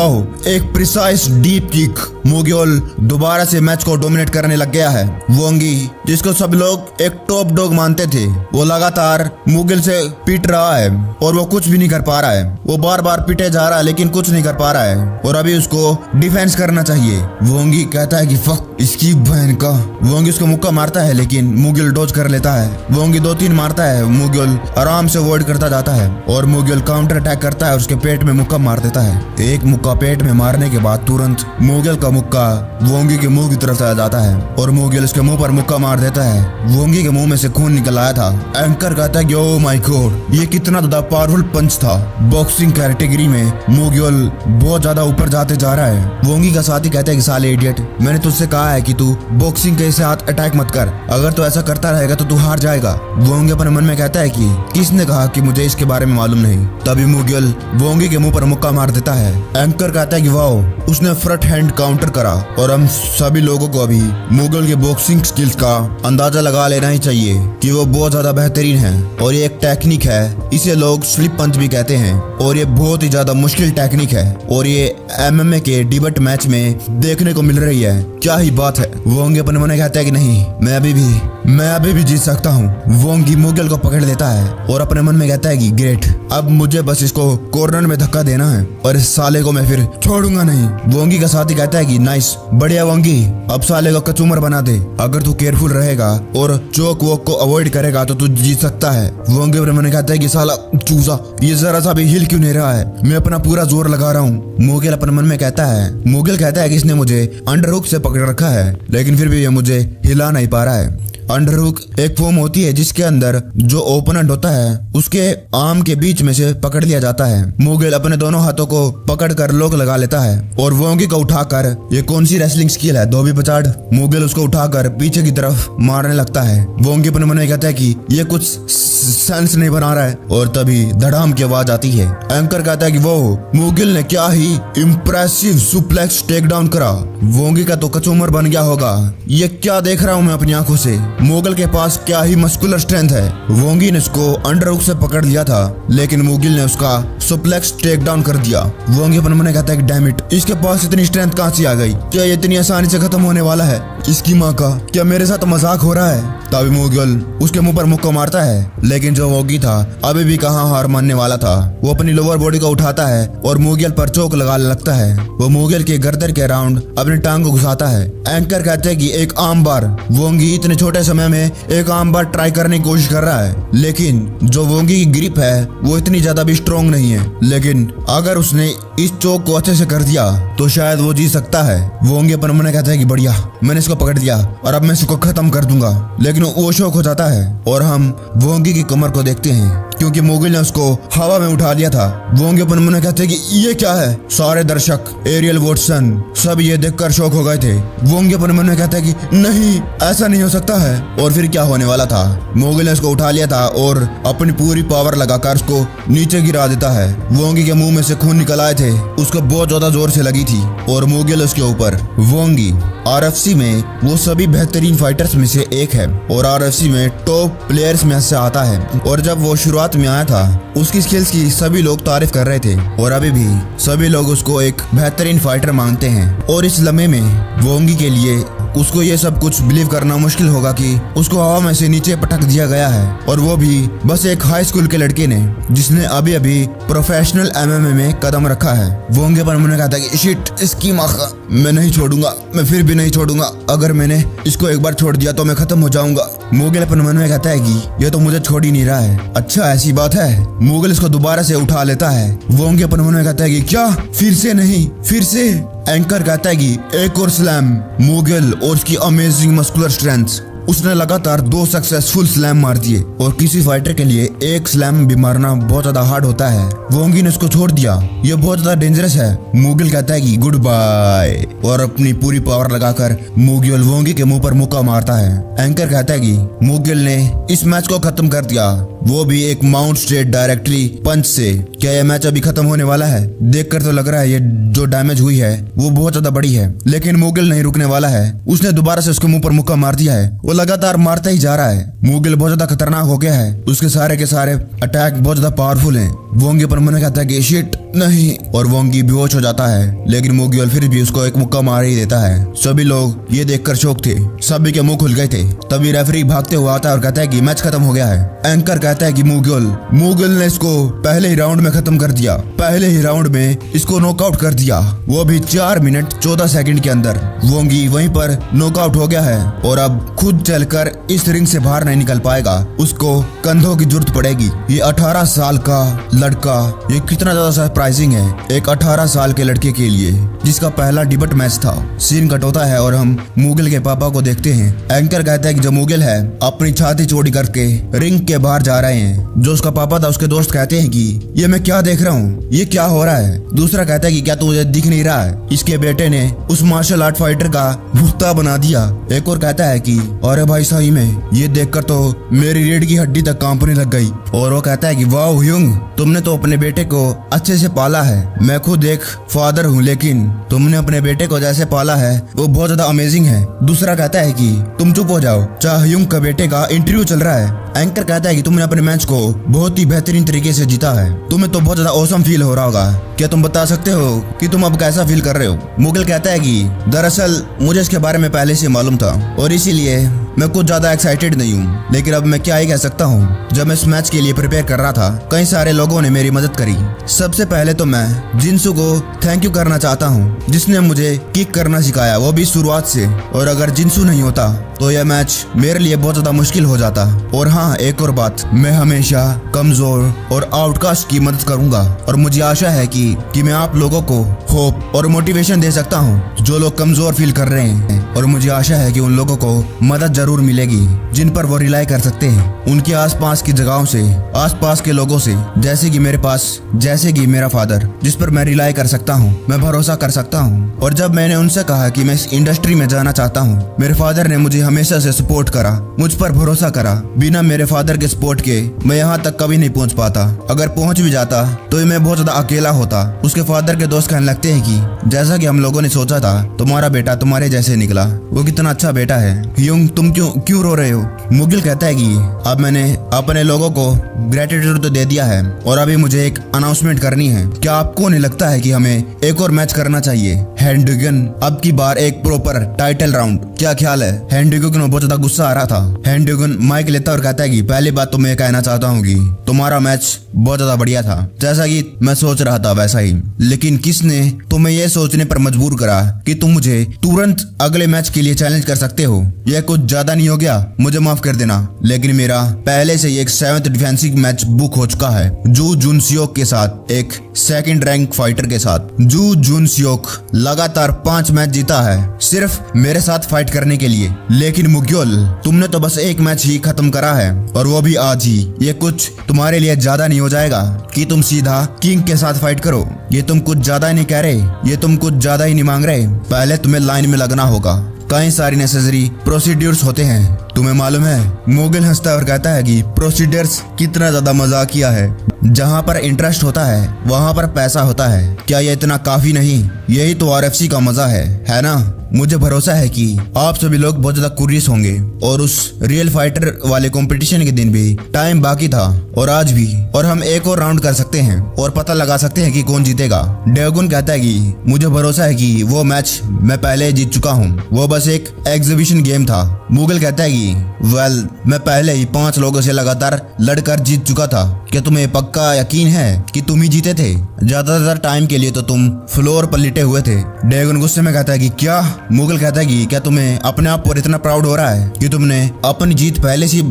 एक प्रिसाइज डीप किक। मोगिल दोबारा से मैच को डोमिनेट करने लग गया है। वोंगी, जिसको सब लोग एक टॉप डॉग मानते थे, वो लगातार मोगिल से पीट रहा है और वो कुछ भी नहीं कर पा रहा है। वो बार बार पीटे जा रहा है लेकिन कुछ नहीं कर पा रहा है और अभी उसको डिफेंस करना चाहिए। वोंगी कहता है कि फक इसकी बहन का। वोंगी उसको मुक्का मारता है लेकिन मोगिल डॉज कर लेता है। वोंगी 2-3 मारता है, मोगिल आराम से अवॉइड करता जाता है और मोगिल काउंटर अटैक करता है और उसके पेट में मुक्का मार देता है। एक मुक्का पेट में मारने के बाद तुरंत मोगिल का मुक्का वोंगी के मुंह की तरफ चला जाता है और मोगिल उसके मुंह पर मुक्का मार देता है। वोंगी के मुंह में से खून निकल आया था। एंकर कहता है कि ओह माय गॉड, ये कितना ज्यादा पावरफुल पंच था। बॉक्सिंग कैटेगरी में मोगिल बहुत ज्यादा ऊपर जाते जा रहा है। वोंगी का साथी कहता है कि साले इडियट, मैंने तुझसे कहा है कि तू बॉक्सिंग के साथ अटैक मत कर। अगर तू ऐसा करता रहेगा तो तू हार जाएगा। वोंगी अपने मन में कहता है कि किसने कहा कि मुझे इसके बारे में मालूम नहीं। तभी मोगिल वोंगी के मुंह पर मुक्का मार देता है। एंकर कहता है कि वाह, उसने फ्रंट हैंड काउंटर करा और हम सभी लोगों को अभी मोगिल के बॉक्सिंग स्किल्स का अंदाजा लगा लेना ही चाहिए कि वो बहुत ज्यादा बेहतरीन है। और ये एक टेक्निक है, इसे लोग स्लिप पंच भी कहते हैं और ये बहुत ही ज्यादा मुश्किल टेक्निक है और ये MMA के डिबेट मैच में देखने को मिल रही है। क्या ही बात है। वोंगी अपने मन में कहता है कि नहीं, मैं अभी भी जीत सकता हूँ। वोंगी मोगिल को पकड़ लेता है और अपने मन में कहता है कि ग्रेट, अब मुझे बस इसको कॉर्नर में धक्का देना है और इस साले को मैं फिर छोड़ूंगा नहीं। वोंगी का साथी कहता है कि नाइस, बढ़िया वोंगी, अब साले को कचूमर बना दे। अगर तू केयरफुल रहेगा और चोक वोक को अवॉइड करेगा तो तू जीत सकता है। वोंगी अपने मन में कहता है कि साला चूजा, ये जरा सा भी हिल क्यों नहीं रहा है, मैं अपना पूरा जोर लगा रहा हूँ। मोगिल अपने मन में कहता है कि इसने मुझे अंडरहुक से पकड़ रखा है लेकिन फिर भी ये मुझे हिला नहीं पा रहा है। अंडरहुक एक फॉर्म होती है जिसके अंदर जो ओपोनेंट होता है उसके आर्म के बीच में से पकड़ लिया जाता है। मोगिल अपने दोनों हाथों को पकड़कर लॉक लगा लेता है और वोंगी को उठाकर, ये कौन सी रेसलिंग स्किल है, धोबी पचाड़। मोगिल उसको उठाकर पीछे की तरफ मारने लगता है। वोंगी अपने मन में कहता है कि ये कुछ सेंस नहीं बना रहा है और तभी धड़ाम की आवाज आती है। एंकर कहता है कि वो मोगिल ने क्या ही इम्प्रेसिव सुप्लेक्स टेक डाउन करा। वोंगी का तो कचूमर बन गया होगा। ये क्या देख रहा हूँ मैं अपनी आंखों से। मोगिल के पास क्या ही मस्कुलर स्ट्रेंथ है। वोंगी ने उसको अंडरहुक से पकड़ लिया था लेकिन मोगिल ने उसका सुप्लेक्स टेक डाउन कर दिया। वोंगी अपने मन में कहता है कि डैम इट, इसके पास इतनी स्ट्रेंथ कहां से आ गई? क्या ये इतनी आसानी से खत्म होने वाला है? इसकी माँ का, क्या मेरे साथ मजाक हो रहा है? तभी मोगिल उसके मुंह पर मुक्का मारता है लेकिन जो वोंगी था अभी भी कहां हार मानने वाला था। वो अपनी लोअर बॉडी को उठाता है और मोगिल पर चोक लगाने लगता है। वो मोगिल के गर्दन के राउंड अपनी टांग को घुसाता है। एंकर कहते हैं कि एक आर्म बार। वोंगी इतने छोटे समय में एक आर्म बार ट्राई करने की कोशिश कर रहा है लेकिन जो वोंगी की ग्रिप है वो इतनी ज्यादा भी स्ट्रॉन्ग नहीं है, लेकिन अगर उसने इस चोक को अच्छे से कर दिया तो शायद वो जीत सकता है। वोंगी अपन मन कहता है कि बढ़िया, मैंने इसको पकड़ दिया और अब मैं इसको खत्म कर दूंगा। लेकिन वो शौक हो जाता है और हम वोंगी की कमर को देखते हैं क्योंकि मोगिल ने उसको हवा में उठा लिया था। वोंगी अपन मन कहते हैं कि ये क्या है। सारे दर्शक, एरियल वॉटसन, सब ये देखकर शौक हो गए थे। वोंगी अपन मन में कहता है कि नहीं, ऐसा नहीं हो सकता है। और फिर क्या होने वाला था, मोगिल ने उसको उठा लिया था और अपनी पूरी पावर लगाकर उसको नीचे गिरा देता है। वोंगी के मुंह में से खून निकल आए थे, उसको बहुत ज्यादा जोर से लगी थी और मोगिल उसके ऊपर। वोंगी RFC में वो सभी बेहतरीन फाइटर्स में से एक है और RFC में टॉप प्लेयर्स में से आता है। और जब वो शुरुआत में आया था उसकी स्किल्स की सभी लोग तारीफ कर रहे थे और अभी भी सभी लोग उसको एक बेहतरीन फाइटर मानते हैं। और इस लम्हे में वोंगी के लिए उसको ये सब कुछ बिलीव करना मुश्किल होगा कि उसको हवा में से नीचे पटक दिया गया है, और वो भी बस एक हाई स्कूल के लड़के ने जिसने अभी अभी प्रोफेशनल एमएमए में कदम रखा है। वोंगे पर मैंने कहा था कि शिट, इसकी माँ का मैं नहीं छोड़ूंगा, मैं फिर भी नहीं छोड़ूंगा। अगर मैंने इसको एक बार छोड़ दिया तो मैं खत्म हो जाऊंगा। मुगल अपन मन में कहता है कि ये तो मुझे छोड़ ही नहीं रहा है। अच्छा ऐसी बात है। मुगल इसको दोबारा से उठा लेता है। वोंगे अपन मन में कहता है कि क्या फिर से नहीं, फिर से। एंकर कहता है कि एक और स्लैम। मुगल और उसकी अमेजिंग मस्कुलर स्ट्रेंथ, उसने लगातार 2 सक्सेसफुल स्लैम मार दिए, और किसी फाइटर के लिए एक स्लैम भी मारना बहुत ज्यादा हार्ड होता है। वोंगी ने उसको छोड़ दिया, ये बहुत ज्यादा डेंजरस है। मुगल कहता है कि गुड बाय, और अपनी पूरी पावर लगाकर मुगल वोंगी के मुंह पर मुक्का मारता है। एंकर कहता है कि मुगल ने इस मैच को खत्म कर दिया, वो भी एक माउंट स्ट्रेट डायरेक्टली पंच से। क्या यह मैच अभी खत्म होने वाला है? देखकर तो लग रहा है ये जो डैमेज हुई है वो बहुत ज्यादा बड़ी है, लेकिन मुगल नहीं रुकने वाला है। उसने दोबारा से उसके मुंह पर मुक्का मार दिया है, वो लगातार मारता ही जा रहा है। मुगल बहुत ज्यादा खतरनाक हो गया है, उसके सारे के सारे अटैक बहुत ज्यादा पावरफुल हैं। वोंगी पर मन कहता है कि शिट नहीं, और वोंगी बेहोश हो जाता है, लेकिन मुगल फिर भी उसको एक मुक्का मार ही देता है। सभी लोग ये देखकर शौक थे, सभी के मुंह खुल गए थे। तभी रेफरी भागते हुए आता है और कहता है कि मैच खत्म हो गया है। एंकर कहता है कि मुगल ने इसको पहले ही राउंड में खत्म कर दिया, पहले ही राउंड में इसको नॉकआउट कर दिया, वो भी 4 मिनट 14 सेकंड के अंदर। वोंगी वहीं पर नॉकआउट हो गया है, और अब खुद चलकर इस रिंग से बाहर नहीं निकल पाएगा, उसको कंधों की जरूरत पड़ेगी। ये 18 साल का लड़का, ये कितना ज्यादा सरप्राइजिंग है एक 18 साल के लड़के के लिए, जिसका पहला डिबेट मैच था। सीन कट होता है और हम मुगल के पापा को देखते हैं। एंकर कहता है कि जो मुगल है अपनी छाती चौड़ी करके रिंग के बाहर जा रहे हैं। जो उसका पापा था उसके दोस्त कहते हैं कि ये मैं क्या देख रहा हूँ, ये क्या हो रहा है। दूसरा कहता है कि क्या तुझे दिख नहीं रहा है, इसके बेटे ने उस मार्शल आर्ट फाइटर का भुट्टा बना दिया। एक और कहता है कि अरे भाई सही में ये देखकर तो मेरी रीढ़ की हड्डी तक कांपने लग गई। और वो कहता है कि वाह ह्यूंग, तुमने तो अपने बेटे को अच्छे से पाला है। मैं खुद एक फादर हूँ, लेकिन तुमने अपने बेटे को जैसे पाला है वो बहुत ज्यादा अमेजिंग है। दूसरा कहता है कि तुम चुप हो जाओ, चाह ह्यूंग का बेटे का इंटरव्यू चल रहा है। एंकर कहता है कि तुमने अपने मैच को बहुत ही बेहतरीन तरीके से जीता है, तुम्हें तो बहुत ज्यादा औसम फील हो रहा होगा। क्या तुम बता सकते हो कि तुम अब कैसा फील कर रहे हो? मुगल कहता है कि दरअसल मुझे इसके बारे में पहले से मालूम था, और इसीलिए मैं कुछ ज्यादा एक्साइटेड नहीं हूँ, लेकिन अब मैं क्या ही कह सकता हूँ। जब मैं इस मैच के लिए प्रिपेयर कर रहा था, कई सारे लोगों ने मेरी मदद करी। सबसे पहले तो मैं जिंसू को थैंक यू करना चाहता हूँ, जिसने मुझे किक करना सिखाया, वो भी शुरुआत से। और अगर जिंसू नहीं होता तो यह मैच मेरे लिए बहुत ज्यादा मुश्किल हो जाता। और हाँ, एक और बात, मैं हमेशा कमजोर और आउटकास्ट की मदद करूंगा, और मुझे आशा है कि मैं आप लोगों को होप और मोटिवेशन दे सकता हूं जो लोग कमजोर फील कर रहे हैं। और मुझे आशा है कि उन लोगों को मदद जरूर मिलेगी जिन पर वो रिलाई कर सकते हैं, उनके आसपास की जगहों से, आसपास के लोगों से, जैसे कि मेरे पास, जैसे कि मेरा फादर, जिस पर मैं रिलाई कर सकता हूँ, मैं भरोसा कर सकता हूँ। और जब मैंने उनसे कहा कि मैं इस इंडस्ट्री में जाना चाहता हूँ, मेरे फादर ने मुझे हमेशा से सपोर्ट करा, मुझ पर भरोसा करा। बिना मेरे फादर के सपोर्ट के मैं यहाँ तक कभी नहीं पहुँच पाता। अगर पहुँच भी जाता तो मैं बहुत ज्यादा अकेला होता। उसके फादर के दोस्त कहने लगते हैं कि जैसा कि हम लोगों ने सोचा था, तुम्हारा बेटा तुम्हारे जैसे निकला, वो कितना अच्छा बेटा है। ह्यूंग, तुम क्यों रो रहे हो? मुगल कहता है कि अब मैंने अपने लोगों को ग्रेटिट्यूड तो दे दिया है, और अभी मुझे एक अनाउंसमेंट करनी है। क्या आपको नहीं लगता है कि हमें एक और मैच करना चाहिए? हैंडगन, अब की बार एक प्रॉपर टाइटल राउंड, क्या ख्याल है? हैंडगन को बहुत ज्यादा गुस्सा आ रहा था। हैंडगन माइक लेता और कहता है कि पहली बात तो मैं कहना चाहता हूँ कि तुम्हारा मैच बहुत ज्यादा बढ़िया था, जैसा कि मैं सोच रहा था वैसा ही। लेकिन किसने तुम्हें यह सोचने पर मजबूर करा कि तुम मुझे तुरंत अगले मैच के लिए चैलेंज कर सकते हो? यह कुछ ज्यादा नहीं हो गया? मुझे माफ कर देना, लेकिन मेरा पहले से ही एक 7th डिफेंसिव मैच बुक हो चुका है जू जुनसियोक के साथ, एक 2nd रैंक फाइटर के साथ। जू जुनसियोक लगातार 5 मैच जीता है सिर्फ मेरे साथ फाइट करने के लिए। लेकिन मुग्योल, तुमने तो बस एक मैच ही खत्म करा है, और वो भी आज ही। ये कुछ तुम्हारे लिए ज्यादा नहीं हो जाएगा कि तुम सीधा किंग के साथ फाइट करो? ये तुम कुछ ज्यादा नहीं कह रहे? ये तुम कुछ ज्यादा ही नहीं मांग रहे? पहले तुम्हें लाइन में लगना होगा, कई सारी नेसेसरी प्रोसीड्यूर्स होते हैं, तुम्हें मालूम है? मुगल हंसता और कहता है कि प्रोसीड्यूर्स कितना ज्यादा मजाकिया है। जहाँ पर इंटरेस्ट होता है वहाँ पर पैसा होता है। क्या ये इतना काफी नहीं? यही तो RFC का मजा है ना? मुझे भरोसा है कि आप सभी लोग बहुत ज्यादा क्यूरियस होंगे और उस रियल फाइटर वाले कंपटीशन के दिन भी टाइम बाकी था और आज भी, और हम एक और राउंड कर सकते हैं और पता लगा सकते हैं कि कौन जीतेगा। डेगुन कहता है कि मुझे भरोसा है कि वो मैच मैं पहले जीत चुका हूँ, वो बस एक एग्जीबिशन गेम था। मुगल कहता है कि वेल, मैं पहले ही 5 लोगों से लगातार लड़कर जीत चुका था। क्या तुम्हें पक्का यकीन है कि तुम ही जीते थे? ज्यादातर टाइम के लिए तो तुम फ्लोर पर लिटे हुए थे। डेगन गुस्से में कहता है कि क्या? मुगल कहता है कि क्या तुम्हें अपने आप पर इतना प्राउड हो रहा है कि तुमने अपनी जीत पहले से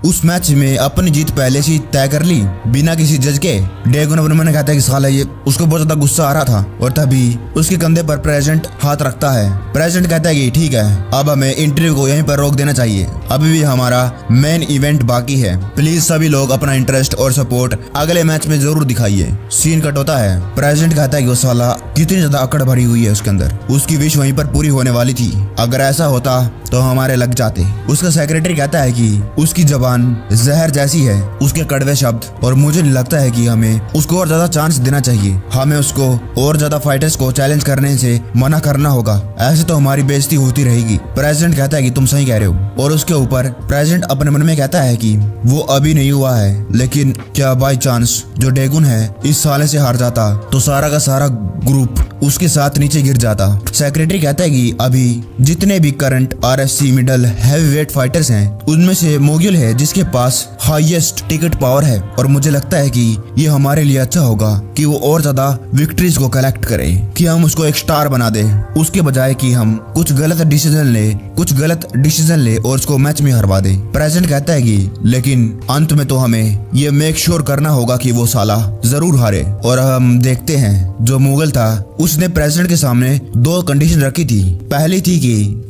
उस मैच में अपनी जीत पहले से तय कर ली बिना किसी जज के? डेगन अपने मन में कहता है कि साला ये, उसको बहुत ज्यादा गुस्सा आ रहा था और तभी उसके कंधे पर प्रेजेंट हाथ रखता है। प्रेजेंट कहता है कि ठीक है, अब हमें इंटरव्यू को यहीं पर रोक देना चाहिए, अभी भी हमारा मेन इवेंट बाकी है। प्लीज सभी लोग अपना इंटरेस्ट और सपोर्ट अगले मैच में जरूर दिखाइए। सीन कट होता है। प्रेजेंट कहता है कि वो साला कितनी ज्यादा अकड़ भरी हुई है उसके अंदर, उसकी विश वहीं पर पूरी होने वाली थी, अगर ऐसा होता तो हमारे लग जाते। उसका सेक्रेटरी कहता है कि उसकी जबान जहर जैसी है, उसके कड़वे शब्द, और मुझे नहीं लगता है कि हमें उसको और ज्यादा चांस देना चाहिए। हमें उसको और ज्यादा फाइटर्स को चैलेंज करने से मना करना होगा, ऐसे तो हमारी बेइज्जती होती रहेगी। प्रेसिडेंट कहता है कि तुम सही कह रहे हो, और उसके ऊपर प्रेसिडेंट अपने मन में कहता है कि वो अभी नहीं हुआ है, लेकिन क्या बाई चांस जो डेगुन है इस साले से हार जाता तो सारा का सारा ग्रुप उसके साथ नीचे गिर जाता। सेक्रेटरी कहता है कि अभी जितने भी current RFC middle heavyweight fighters हैं उनमें से मोगिल है जिसके पास हाईएस्ट टिकट पावर है, और मुझे लगता है कि ये हमारे लिए अच्छा होगा कि वो और ज्यादा विक्ट्रीज को कलेक्ट करे, कि हम उसको एक स्टार बना दे, उसके बजाय कि हम कुछ गलत डिसीजन ले और उसको मैच में हरवा दे। प्रेसिडेंट कहता है कि लेकिन अंत में तो हमें ये मेक श्योर करना होगा कि वो साला जरूर हारे। और हम देखते हैं जो मुगल था उसने प्रेसिडेंट के सामने 2 कंडीशन रखी थी। पहली थी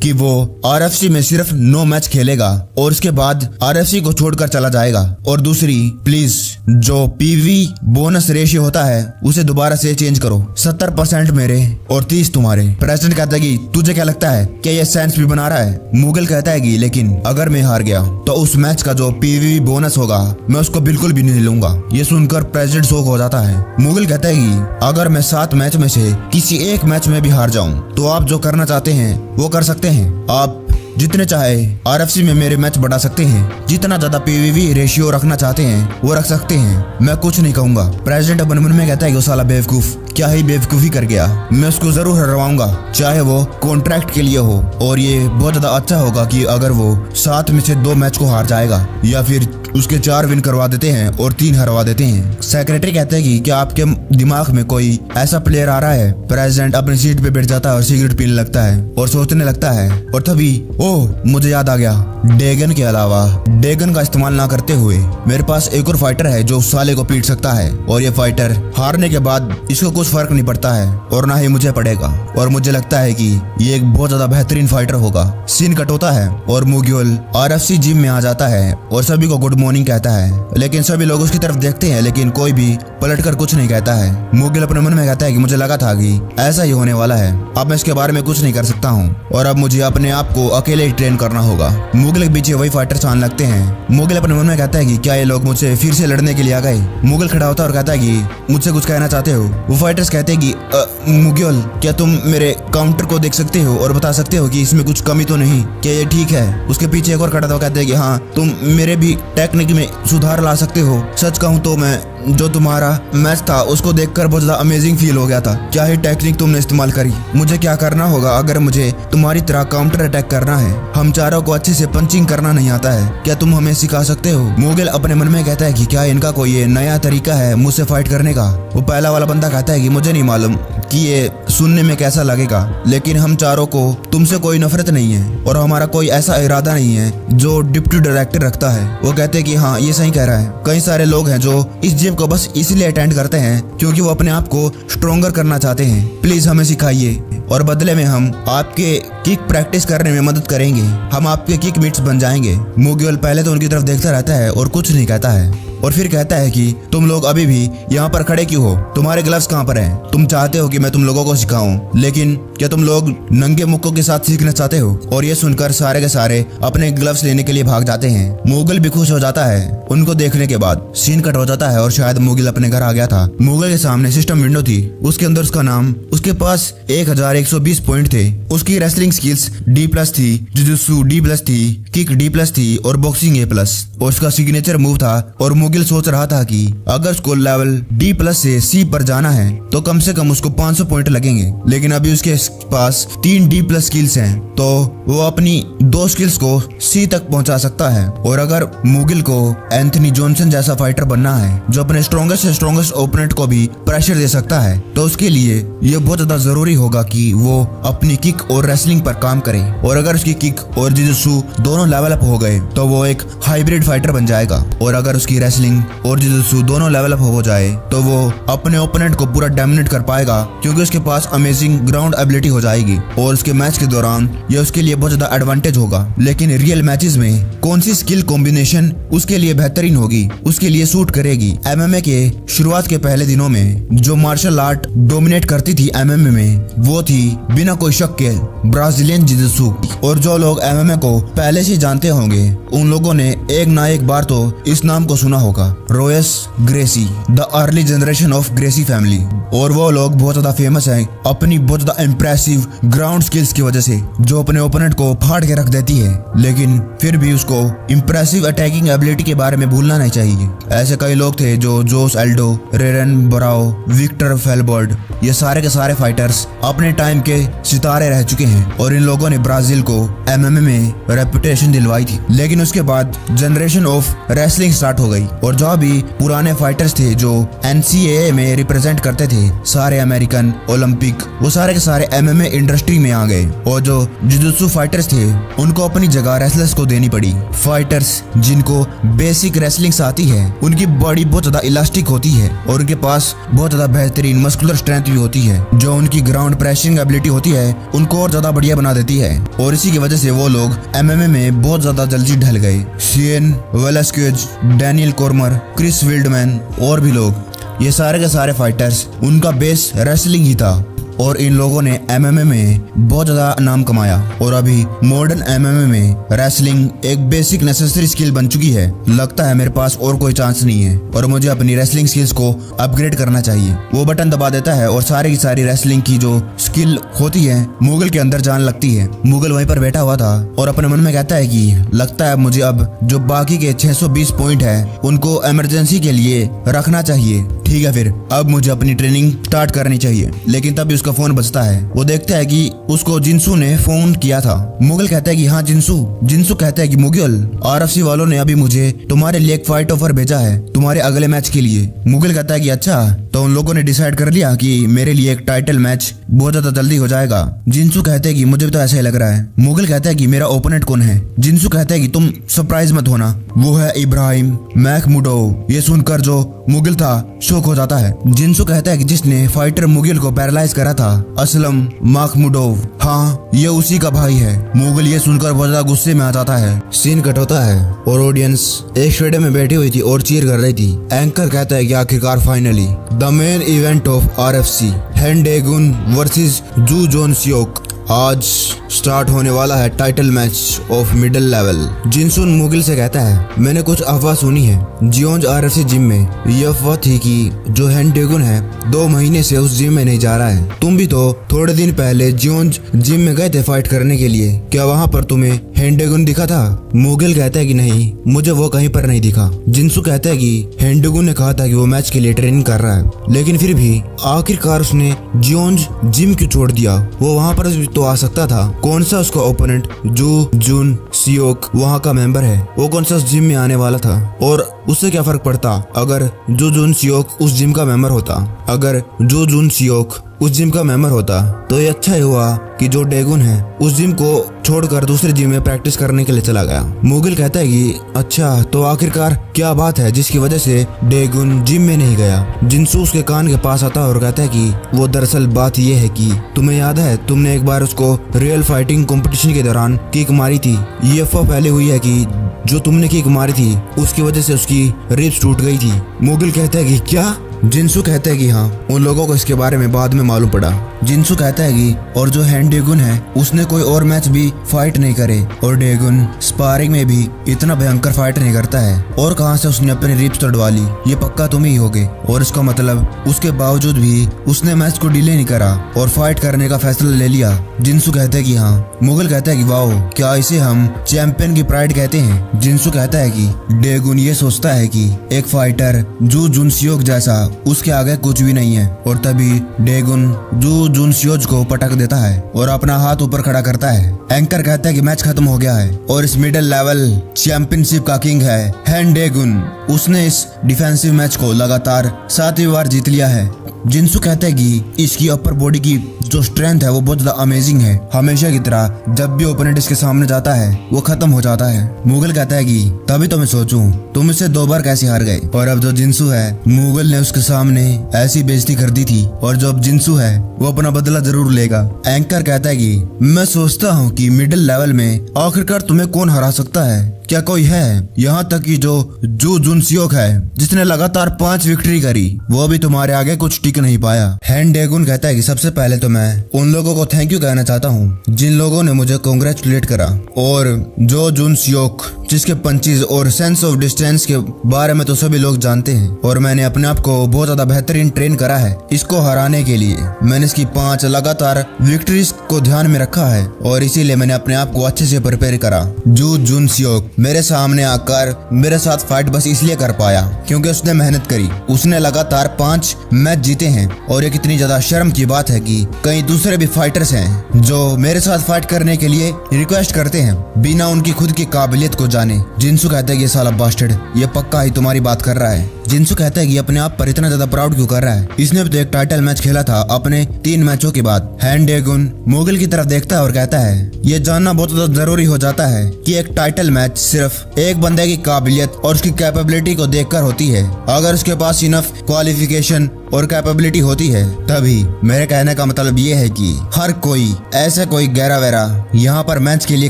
कि वो RFC में सिर्फ 9 मैच खेलेगा और उसके बाद RFC को छोड़कर चला जाएगा, और दूसरी, प्लीज जो PV बोनस रेशियो होता है उसे दोबारा से चेंज करो, 70% मेरे और 30 तुम्हारे। प्रेसिडेंट कहता है कि तुझे क्या लगता है क्या ये सेंस भी बना रहा है? मुगल कहता है कि लेकिन अगर मैं हार गया तो उस मैच का जो PV बोनस होगा मैं उसको बिल्कुल भी नहीं लूंगा। ये सुनकर प्रेसिडेंट शॉक हो जाता है। मुगल कहता है कि अगर मैं 7 मैच में से किसी एक मैच में भी हार जाऊं तो आप जो करना चाहते हैं वो कर सकते हैं। आप जितने चाहे RFC में मेरे मैच बढ़ा सकते हैं, जितना ज्यादा PVV रेशियो रखना चाहते हैं वो रख सकते हैं, मैं कुछ नहीं कहूंगा। प्रेसिडेंट अपने मन में कहता है कि वो साला बेवकूफ क्या ही बेवकूफी कर गया, मैं उसको जरूर हरवाऊंगा चाहे वो कॉन्ट्रैक्ट के लिए हो, और ये बहुत ज्यादा अच्छा होगा कि अगर वो 7 में से 2 मैच को हार जाएगा या फिर उसके 4 विन करवा देते हैं और 3 हरवा देते हैं। सेक्रेटरी कहते हैं कि क्या आपके दिमाग में कोई ऐसा प्लेयर आ रहा है? प्रेसिडेंट अपनी सीट पे बैठ जाता है और सिगरेट पीने लगता है और सोचने लगता है, और तभी ओह मुझे याद आ गया, डेगन के अलावा डेगन का इस्तेमाल ना करते हुए मेरे पास एक और फाइटर है जो उस साले को पीट सकता है, और ये फाइटर हारने के बाद इसको कुछ फर्क नहीं पड़ता है और ना ही मुझे पड़ेगा, और मुझे लगता है कि ये एक बहुत ज्यादा बेहतरीन फाइटर होगा। सीन कट होता है और मुगल RFC जिम में आ जाता है और सभी को गुड मॉर्निंग कहता है, लेकिन सभी लोग उसकी तरफ देखते हैं लेकिन कोई भी पलटकर कुछ नहीं कहता है। मुगल अपने मन में कहता है कि मुझे लगा था कि ऐसा ही होने वाला है, अब मैं इसके बारे में कुछ नहीं कर सकता हूँ और अब मुझे अपने आप को अकेले ही ट्रेन करना होगा। मुगल के पीछे वही फाइटर्स आने लगते हैं। मुगल अपने मन में कहता है कि क्या ये लोग मुझसे फिर से लड़ने के लिए आ गए? मुगल खड़ा होता है और कहता है कि मुझसे कुछ कहना चाहते हो? वो फाइटर्स कहते हैं कि मुगल क्या तुम मेरे काउंटर को देख सकते हो और बता सकते हो कि इसमें कुछ कमी तो नहीं, क्या ये ठीक है? उसके पीछे एक और खड़ा था, कहते हैं कि हाँ तुम मेरे भी टेक्निक में सुधार ला सकते हो। सच कहूँ तो मैं जो तुम्हारा मैच था उसको देखकर बहुत ज्यादा अमेजिंग फील हो गया था, क्या ही टेक्निक तुमने इस्तेमाल करी। मुझे क्या करना होगा अगर मुझे तुम्हारी तरह काउंटर अटैक करना है? हम चारों को अच्छे से पंचिंग करना नहीं आता है, क्या तुम हमें सिखा सकते हो? मुगल अपने मन में कहता है कि क्या इनका कोई ये नया तरीका है मुझसे फाइट करने का? वो पहला वाला बंदा कहता है कि मुझे नहीं मालूम कि ये सुनने में कैसा लगेगा, लेकिन हम चारों को तुमसे कोई नफरत नहीं है और हमारा कोई ऐसा इरादा नहीं है जो डिप्टी डायरेक्टर रखता है। वो कहते हैं कि हाँ ये सही कह रहा है, कई सारे लोग हैं जो इस जिम को बस इसलिए अटेंड करते हैं क्योंकि वो अपने आप को स्ट्रोंगर करना चाहते हैं। प्लीज हमें सिखाइए और बदले में हम आपके किक प्रैक्टिस करने में मदद करेंगे, हम आपके किक मिट्स बन जाएंगे। मुगल पहले तो उनकी तरफ देखता रहता है और कुछ नहीं कहता है और फिर कहता है कि तुम लोग अभी भी यहाँ पर खड़े क्यों हो? तुम्हारे ग्लव्स कहाँ पर हैं? तुम चाहते हो कि मैं तुम लोगों को सिखाऊं, लेकिन क्या तुम लोग नंगे मुक्कों के साथ सीखना चाहते हो? और ये सुनकर सारे के सारे अपने ग्लव्स लेने के लिए भाग जाते हैं। मुगल भी खुश हो जाता है। उनको देखने के बाद सीन कट हो जाता है और शायद मुगल अपने घर आ गया था। मुगल के सामने सिस्टम विंडो थी, उसके अंदर उसका नाम, उसके पास 1120 पॉइंट थे। उसकी रेसलिंग स्किल्स D+ थी, जुजुत्सु D+ थी, किक D+ थी और बॉक्सिंग A+। और उसका सिग्नेचर मूव था। और मुगल सोच रहा था कि अगर उसको लेवल D+ से C पर जाना है तो कम से कम उसको 500 पॉइंट लगेंगे। लेकिन अभी उसके पास 3 D+ स्किल्स हैं, तो वो अपनी 2 स्किल्स को C तक पहुंचा सकता है। और अगर मुगल को एंथनी जॉनसन जैसा फाइटर बनना है जो अपने स्ट्रॉन्गेस्ट से स्ट्रॉन्गेस्ट ओपोनेंट को भी प्रेशर दे सकता है, तो उसके लिए ये बहुत ज्यादा जरूरी होगा कि वो अपनी किक और रेसलिंग पर काम करे। और अगर उसकी किक और जुजुत्सु दोनों लेवल अप हो गए तो वो एक हाइब्रिड फाइटर बन जाएगा। और अगर उसकी रेसलिंग और जुजुत्सु दोनों लेवल अप हो जाए तो वो अपने ओपोनेंट को पूरा डोमिनेट कर पाएगा, क्योंकि उसके पास अमेजिंग ग्राउंड एबिलिटी हो जाएगी। और उसके मैच के दौरान ये उसके लिए बहुत ज्यादा एडवांटेज होगा। लेकिन रियल मैचेस में कौन सी स्किल कॉम्बिनेशन उसके लिए बेहतरीन होगी, उसके लिए सूट करेगी? MMA के शुरुआत के पहले दिनों में जो मार्शल आर्ट डोमिनेट करती थी MMA में, वो थी बिना कोई शक के ब्राजीलियन जिजित्सु। और जो लोग MMA को पहले से जानते होंगे उन लोगों ने एक ना एक बार तो इस नाम को सुना होगा, Royce Gracie, the early generation of Gracie family. और वो लोग बहुत ज्यादा फेमस हैं अपनी बहुत ज्यादा इम्प्रेसिव ग्राउंड स्किल्स की वजह से, जो अपने ओपोनेंट को फाड़ के रख देती है। लेकिन फिर भी उसको इम्प्रेसिव अटैकिंग एबिलिटी के बारे में भूलना नहीं चाहिए। ऐसे कई लोग थे जो जोस एल्डो, रेरन ब्राओ, विक्टर फेलबर्ड, ये सारे के सारे फाइटर्स अपने टाइम के सितारे रह चुके हैं। और इन लोगों ने ब्राजील को MMA में रेपुटेशन दिलवाई थी। लेकिन उसके बाद जनरेशन ऑफ रेसलिंग स्टार्ट हो गई और जो भी पुराने फाइटर्स थे जो NCAA में रिप्रेजेंट करते थे, सारे अमेरिकन, ओलंपिक, वो सारे के सारे MMA इंडस्ट्री में आ गए। और जो जुजुत्सु फाइटर्स थे उनको अपनी जगह रेसलर्स को देनी पड़ी। फाइटर्स जिनको बेसिक रेसलिंग आती है, उनकी बॉडी बहुत ज्यादा इलास्टिक होती है और उनके पास बहुत ज्यादा बेहतरीन मस्कुलर स्ट्रेंथ भी होती है, जो उनकी ग्राउंड प्रेशरिंग एबिलिटी होती है उनको और ज्यादा बढ़िया बना देती है। और इसी की वजह से वो लोग MMA में बहुत ज्यादा जल्दी ढल गए। सियन वेलास्क्वेज, डैनियल कॉर्मर, क्रिस विल्डमैन और भी लोग, ये सारे के सारे फाइटर्स उनका बेस रेसलिंग ही था। और इन लोगों ने MMA में बहुत ज्यादा नाम कमाया। और अभी मॉडर्न MMA में रेसलिंग एक बेसिक नेसेसरी स्किल बन चुकी है। लगता है मेरे पास और कोई चांस नहीं है और मुझे अपनी रेसलिंग स्किल्स को अपग्रेड करना चाहिए। वो बटन दबा देता है और सारी की सारी रेसलिंग की जो स्किल होती है मुगल के अंदर जान लगती है। मुगल वहीं पर बैठा हुआ था और अपने मन में कहता है कि लगता है मुझे अब जो बाकी के 620 पॉइंट है उनको इमरजेंसी के लिए रखना चाहिए। ठीक है, फिर अब मुझे अपनी ट्रेनिंग स्टार्ट करनी चाहिए। लेकिन तभी उसका फोन बजता है। वो देखता है कि उसको जिंसू ने फोन किया था। मुगल कहता है कि हाँ जिंसू। जिंसू कहता है कि मुगल, RFC वालों ने अभी मुझे तुम्हारे लिए एक फाइट ऑफर भेजा है तुम्हारे अगले मैच के लिए। मुगल कहता है कि अच्छा, तो उन लोगों ने डिसाइड कर लिया कि मेरे लिए एक टाइटल मैच बहुत ज्यादा जल्दी हो जाएगा। जिंसू कहते हैं कि मुझे भी तो ऐसा ही लग रहा है। मुगल कहता है कि मेरा ओपोनेंट कौन है? जिंसू कहता है कि तुम सरप्राइज मत होना, वो है इब्राहिम मैकमुडोव। ये सुनकर जो मुगल था शौक हो जाता है। जिंसू कहता है कि जिसने फाइटर मुगल को पैरालाइज करा था, असलम माखमुडोव, हाँ ये उसी का भाई है। मुगल ये सुनकर बहुत ज्यादा गुस्से में आ जाता है। सीन कट होता है और ऑडियंस एक स्टेडियम में बैठी हुई थी और चीयर कर रही थी। एंकर कहता है कि आखिरकार finally the main event of RFC, Han Daegun versus Ju Jeon Seok, आज स्टार्ट होने वाला है title match of middle level. Jinsun Mugil से कहता है मैंने कुछ अफवाह सुनी है जियोंज RFC जिम में। ये अफवाह थी कि जो हैन डेगुन है 2 महीने से उस जिम में नहीं जा रहा है। तुम भी तो थोड़े दिन पहले जियोंज जिम में गए थे फाइट करने के लिए, क्या वहाँ पर तुम्हें हैन डेगुन दिखा था? मुगल कहता है कि नहीं, मुझे वो कहीं पर नहीं दिखा। जिनसु कहता है कि हैन डेगुन ने कहा था कि वो मैच के लिए ट्रेनिंग कर रहा है, लेकिन फिर भी आखिरकार उसने जियोंज जिम क्यों छोड़ दिया? वो वहाँ पर तो आ सकता था। कौन सा उसका ओपोनेंट जू जून सियोक वहाँ का मेंबर है, वो कौन सा उस जिम में आने वाला था? और उससे क्या फर्क पड़ता अगर जू जून सियोक उस जिम का मेंबर होता? अगर जू जून सियोक उस जिम का मेंबर होता तो ये अच्छा ही हुआ कि जो डेगुन है उस जिम को छोड़कर दूसरे जिम में प्रैक्टिस करने के लिए चला गया। मुगल कहता है कि अच्छा, तो आखिरकार क्या बात है जिसकी वजह से डेगुन जिम में नहीं गया? जिनसू उसके कान के पास आता है और कहता है कि वो दरअसल बात ये है कि तुम्हें याद है तुमने एक बार उसको रियल फाइटिंग कंपटीशन के दौरान किक मारी थी। ये अफवाह फैली हुई है कि जो तुमने किक मारी थी उसकी वजह से उसकी रिब्स टूट गई थी। मुगल कहता है कि क्या? जिनसू कहते हैं कि हाँ, उन लोगों को इसके बारे में बाद में मालूम पड़ा। जिनसू कहता है कि और जो हैन डेगुन है उसने कोई और मैच भी फाइट नहीं करे, और डेगुन स्पारिंग में भी इतना भयंकर फाइट नहीं करता है, और कहां से उसने अपनी रिब्स तोड़वा ली, ये पक्का तुम ही होगे। और इसका मतलब उसके बावजूद भी उसने मैच को डिले नहीं करा और फाइट करने का फैसला ले लिया। जिनसू कहते हैं कि हाँ। मुगल कहता है कि वाओ, क्या इसे हम चैंपियन की प्राइड कहते हैं। जिनसू कहता है कि डेगुन ये सोचता है कि एक फाइटर जू जुनसियोक जैसा उसके आगे कुछ भी नहीं है, और तभी डेगुन जू जुनसियोज को पटक देता है और अपना हाथ ऊपर खड़ा करता है। एंकर कहता है कि मैच खत्म हो गया है और इस मिडिल लेवल चैंपियनशिप का किंग है हैन डेगुन। उसने इस डिफेंसिव मैच को लगातार 7वीं बार जीत लिया है। जिनसू कहते हैं कि इसकी अपर बॉडी की जो स्ट्रेंथ है वो बहुत ज्यादा अमेजिंग है। हमेशा की तरह जब भी ओपोनेंट इसके सामने जाता है वो खत्म हो जाता है। मुगल कहता है कि तभी तो मैं सोचूं तुम इससे 2 बार कैसे हार गए। और अब जो जिनसू है, मुगल ने उसके सामने ऐसी बेइज्जती कर दी थी, और जो अब जिनसू है वो अपना बदला जरूर लेगा। एंकर कहता है कि मैं सोचता हूँ कि मिडिल लेवल में आखिरकार तुम्हें कौन हरा सकता है, क्या कोई है? यहाँ तक कि जो जू जुनसियोक है जिसने लगातार 5 विक्ट्री करी, वो भी तुम्हारे आगे कुछ टिक नहीं पाया। हैन डेगुन कहता है कि सबसे पहले तो मैं उन लोगों को थैंक यू कहना चाहता हूँ जिन लोगों ने मुझे कांग्रेचुलेट करा, और जो जुनसियोक जिसके पंचेस और सेंस ऑफ डिस्टेंस के बारे में तो सभी लोग जानते हैं, और मैंने अपने आप को बहुत ज्यादा बेहतरीन ट्रेन करा है इसको हराने के लिए। मैंने इसकी 5 लगातार विक्ट्रीज को ध्यान में रखा है, और इसीलिए मैंने अपने आप को अच्छे से प्रिपेयर करा। जू जुनसियोक मेरे सामने आकर मेरे साथ फाइट बस इसलिए कर पाया क्योंकि उसने मेहनत करी। उसने लगातार 5 मैच जीते हैं, और ये कितनी ज्यादा शर्म की बात है कि कई दूसरे भी फाइटर्स हैं जो मेरे साथ फाइट करने के लिए रिक्वेस्ट करते हैं बिना उनकी खुद की काबिलियत को जाने। जिनसू कहता है कि ये साला बास्टर्ड ये पक्का ही तुम्हारी बात कर रहा है। जिनसू कहता है कि अपने आप पर इतना ज्यादा प्राउड क्यों कर रहा है, इसने भी तो एक टाइटल मैच खेला था अपने 3 मैचों के बाद। हैन डेगुन मुगल की तरफ देखता है और कहता है ये जानना बहुत ज्यादा जरूरी हो जाता है कि एक टाइटल मैच सिर्फ एक बंदे की काबिलियत और उसकी कैपेबिलिटी को देखकर होती है। अगर उसके पास इनफ क्वालिफिकेशन और कैपेबिलिटी होती है तभी। मेरे कहने का मतलब ये है कि हर कोई ऐसे कोई गैरा वैरा यहाँ पर मैच के लिए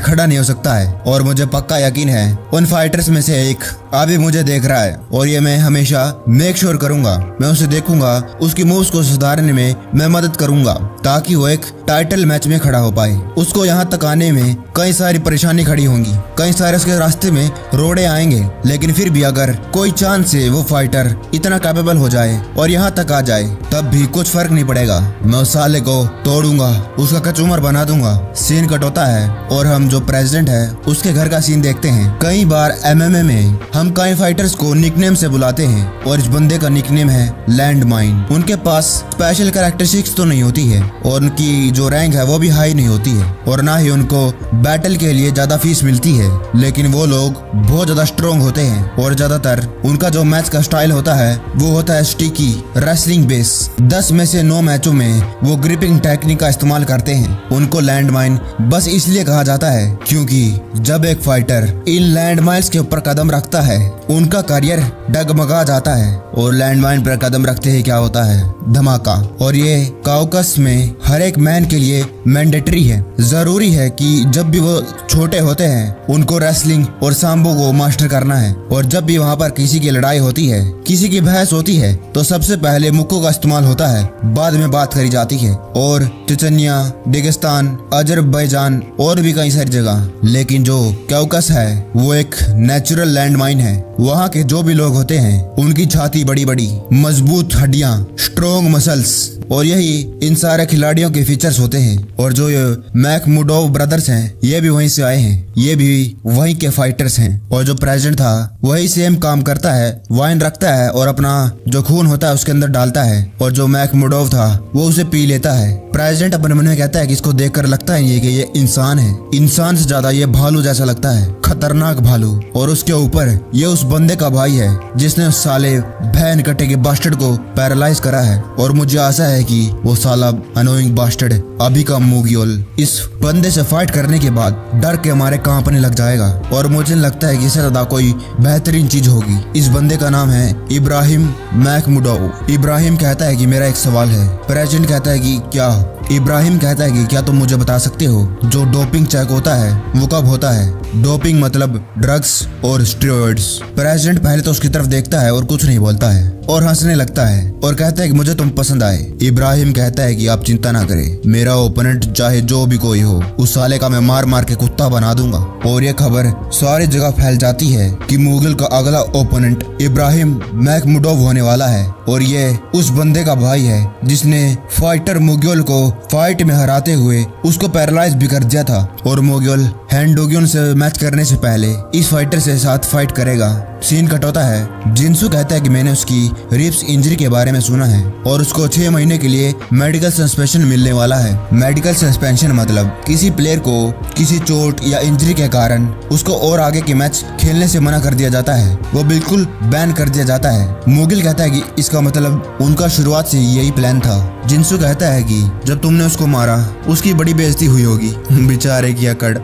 खड़ा नहीं हो सकता है, और मुझे पक्का यकीन है उन फाइटर्स में से एक अभी मुझे देख रहा है, और ये मैं हमेशा मेक श्योर करूंगा, मैं उसे देखूंगा, उसकी मूव्स को सुधारने में मैं मदद करूंगा ताकि वो एक टाइटल मैच में खड़ा हो पाए। उसको यहाँ तक आने में कई सारी परेशानी खड़ी होंगी, कई सारे उसके रास्ते में रोड़े आएंगे, लेकिन फिर भी अगर कोई चांस से वो फाइटर इतना कैपेबल हो जाए और यहाँ तक आ जाए तब भी कुछ फर्क नहीं पड़ेगा। मैं उस साले को तोड़ूंगा, उसका कचूमर बना दूंगा। सीन कट होता है और हम जो प्रेसिडेंट है उसके घर का सीन देखते हैं। कई बार MMA में हम कई फाइटर्स को निकनेम से बुलाते हैं, और इस बंदे का निकनेम है लैंड माइन। उनके पास स्पेशल कैरेक्टरिस्टिक्स तो नहीं होती है, और उनकी जो रैंक है वो भी हाई नहीं होती है, और ना ही उनको बैटल के लिए ज्यादा फीस मिलती है, लेकिन वो लोग बहुत ज्यादा स्ट्रॉन्ग होते हैं, और ज्यादातर उनका जो मैच का स्टाइल होता है वो होता है स्टिकी रेसलिंग बेस। 10 में से 9 मैचों में वो ग्रिपिंग टेक्निक का इस्तेमाल करते हैं। उनको लैंड माइन बस इसलिए कहा जाता है क्योंकि जब एक फाइटर इन लैंड माइन्स के ऊपर कदम रखता है उनका करियर डगमगा जाता है, और लैंड माइन पर कदम रखते ही क्या होता है, धमाका। और ये काउकस में हर एक मैन के लिए मैंडेटरी है, जरूरी है कि जब भी वो छोटे होते हैं उनको रेसलिंग और सांबो को मास्टर करना है, और जब भी वहाँ पर किसी की लड़ाई होती है, किसी की बहस होती है, तो सबसे पहले मुक्कों का इस्तेमाल होता है, बाद में बात करी जाती है। और चचनिया, डेगिस्तान, अजरबैजान और भी कई सारी जगह, लेकिन जो काउकस है वो एक नेचुरल लैंड माइन है। वहाँ के जो भी लोग होते हैं उनकी छाती बड़ी बड़ी, मजबूत हड्डियां, स्ट्रॉन्ग मसल्स, और यही इन सारे खिलाड़ियों के फीचर्स होते हैं। और जो ये मैकमुडोव ब्रदर्स हैं ये भी वहीं से आए हैं, ये भी वहीं के फाइटर्स हैं, और जो प्रेसिडेंट था वही सेम काम करता है, वाइन रखता है और अपना जो खून होता है उसके अंदर डालता है, और जो मैकमुडोव था वो उसे पी लेता है। प्रेसिडेंट अपने मन में कहता है कि इसको देखकर लगता है कि ये इंसान है, इंसान से ज्यादा ये भालू जैसा लगता है, खतरनाक भालू। और उसके ऊपर ये उस बंदे का भाई है जिसने उस साले भैन कटे के बास्टर्ड को पैरालाइज करा है, और मुझे आशा है कि वो साला अनोइंग बास्टर्ड अभी का मूगियोल इस बंदे से फाइट करने के बाद डर के हमारे कांपने लग जाएगा, और मुझे लगता है कि इससे ज्यादा कोई बेहतरीन चीज होगी। इस बंदे का नाम है इब्राहिम मैकमुडोव। इब्राहिम कहता है कि मेरा एक सवाल है। प्रेसिडेंट कहता है कि क्या? इब्राहिम कहता है कि क्या तुम मुझे बता सकते हो जो डोपिंग चेक होता है वो कब होता है? डोपिंग मतलब ड्रग्स और स्टेरॉइड्स। प्रेसिडेंट पहले तो उसकी तरफ देखता है और कुछ नहीं बोलता है। और हंसने लगता है और कहता है कि मुझे तुम पसंद आए। इब्राहिम कहता है कि आप चिंता ना करें, मेरा ओपोनेंट चाहे जो भी कोई हो, उस साले का मैं मार मार के कुत्ता बना दूंगा। और ये खबर सारी जगह फैल जाती है कि मुगल का अगला ओपोनेंट इब्राहिम मैकमुडोव होने वाला है और ये उस बंदे का भाई है जिसने फाइटर मुगल को फाइट में हराते हुए उसको पैरालाइज भी कर दिया था। और मुगल हैंडोगियन से मैच करने से पहले इस फाइटर से साथ फाइट करेगा। सीन कट होता है। जिंसू कहता है कि मैंने उसकी रिब्स इंजरी के बारे में सुना है और उसको 6 महीने के लिए मेडिकल सस्पेंशन मिलने वाला है। मेडिकल सस्पेंशन मतलब किसी प्लेयर को किसी चोट या इंजरी के कारण उसको और आगे के मैच खेलने से मना कर दिया जाता है, वो बिल्कुल बैन कर दिया जाता है। मुगिल कहता है कि इसका मतलब उनका शुरुआत से यही प्लान था। जिंसू कहता है कि जब तुमने उसको मारा उसकी बड़ी बेइज्जती हुई होगी। बेचारे की अकड़।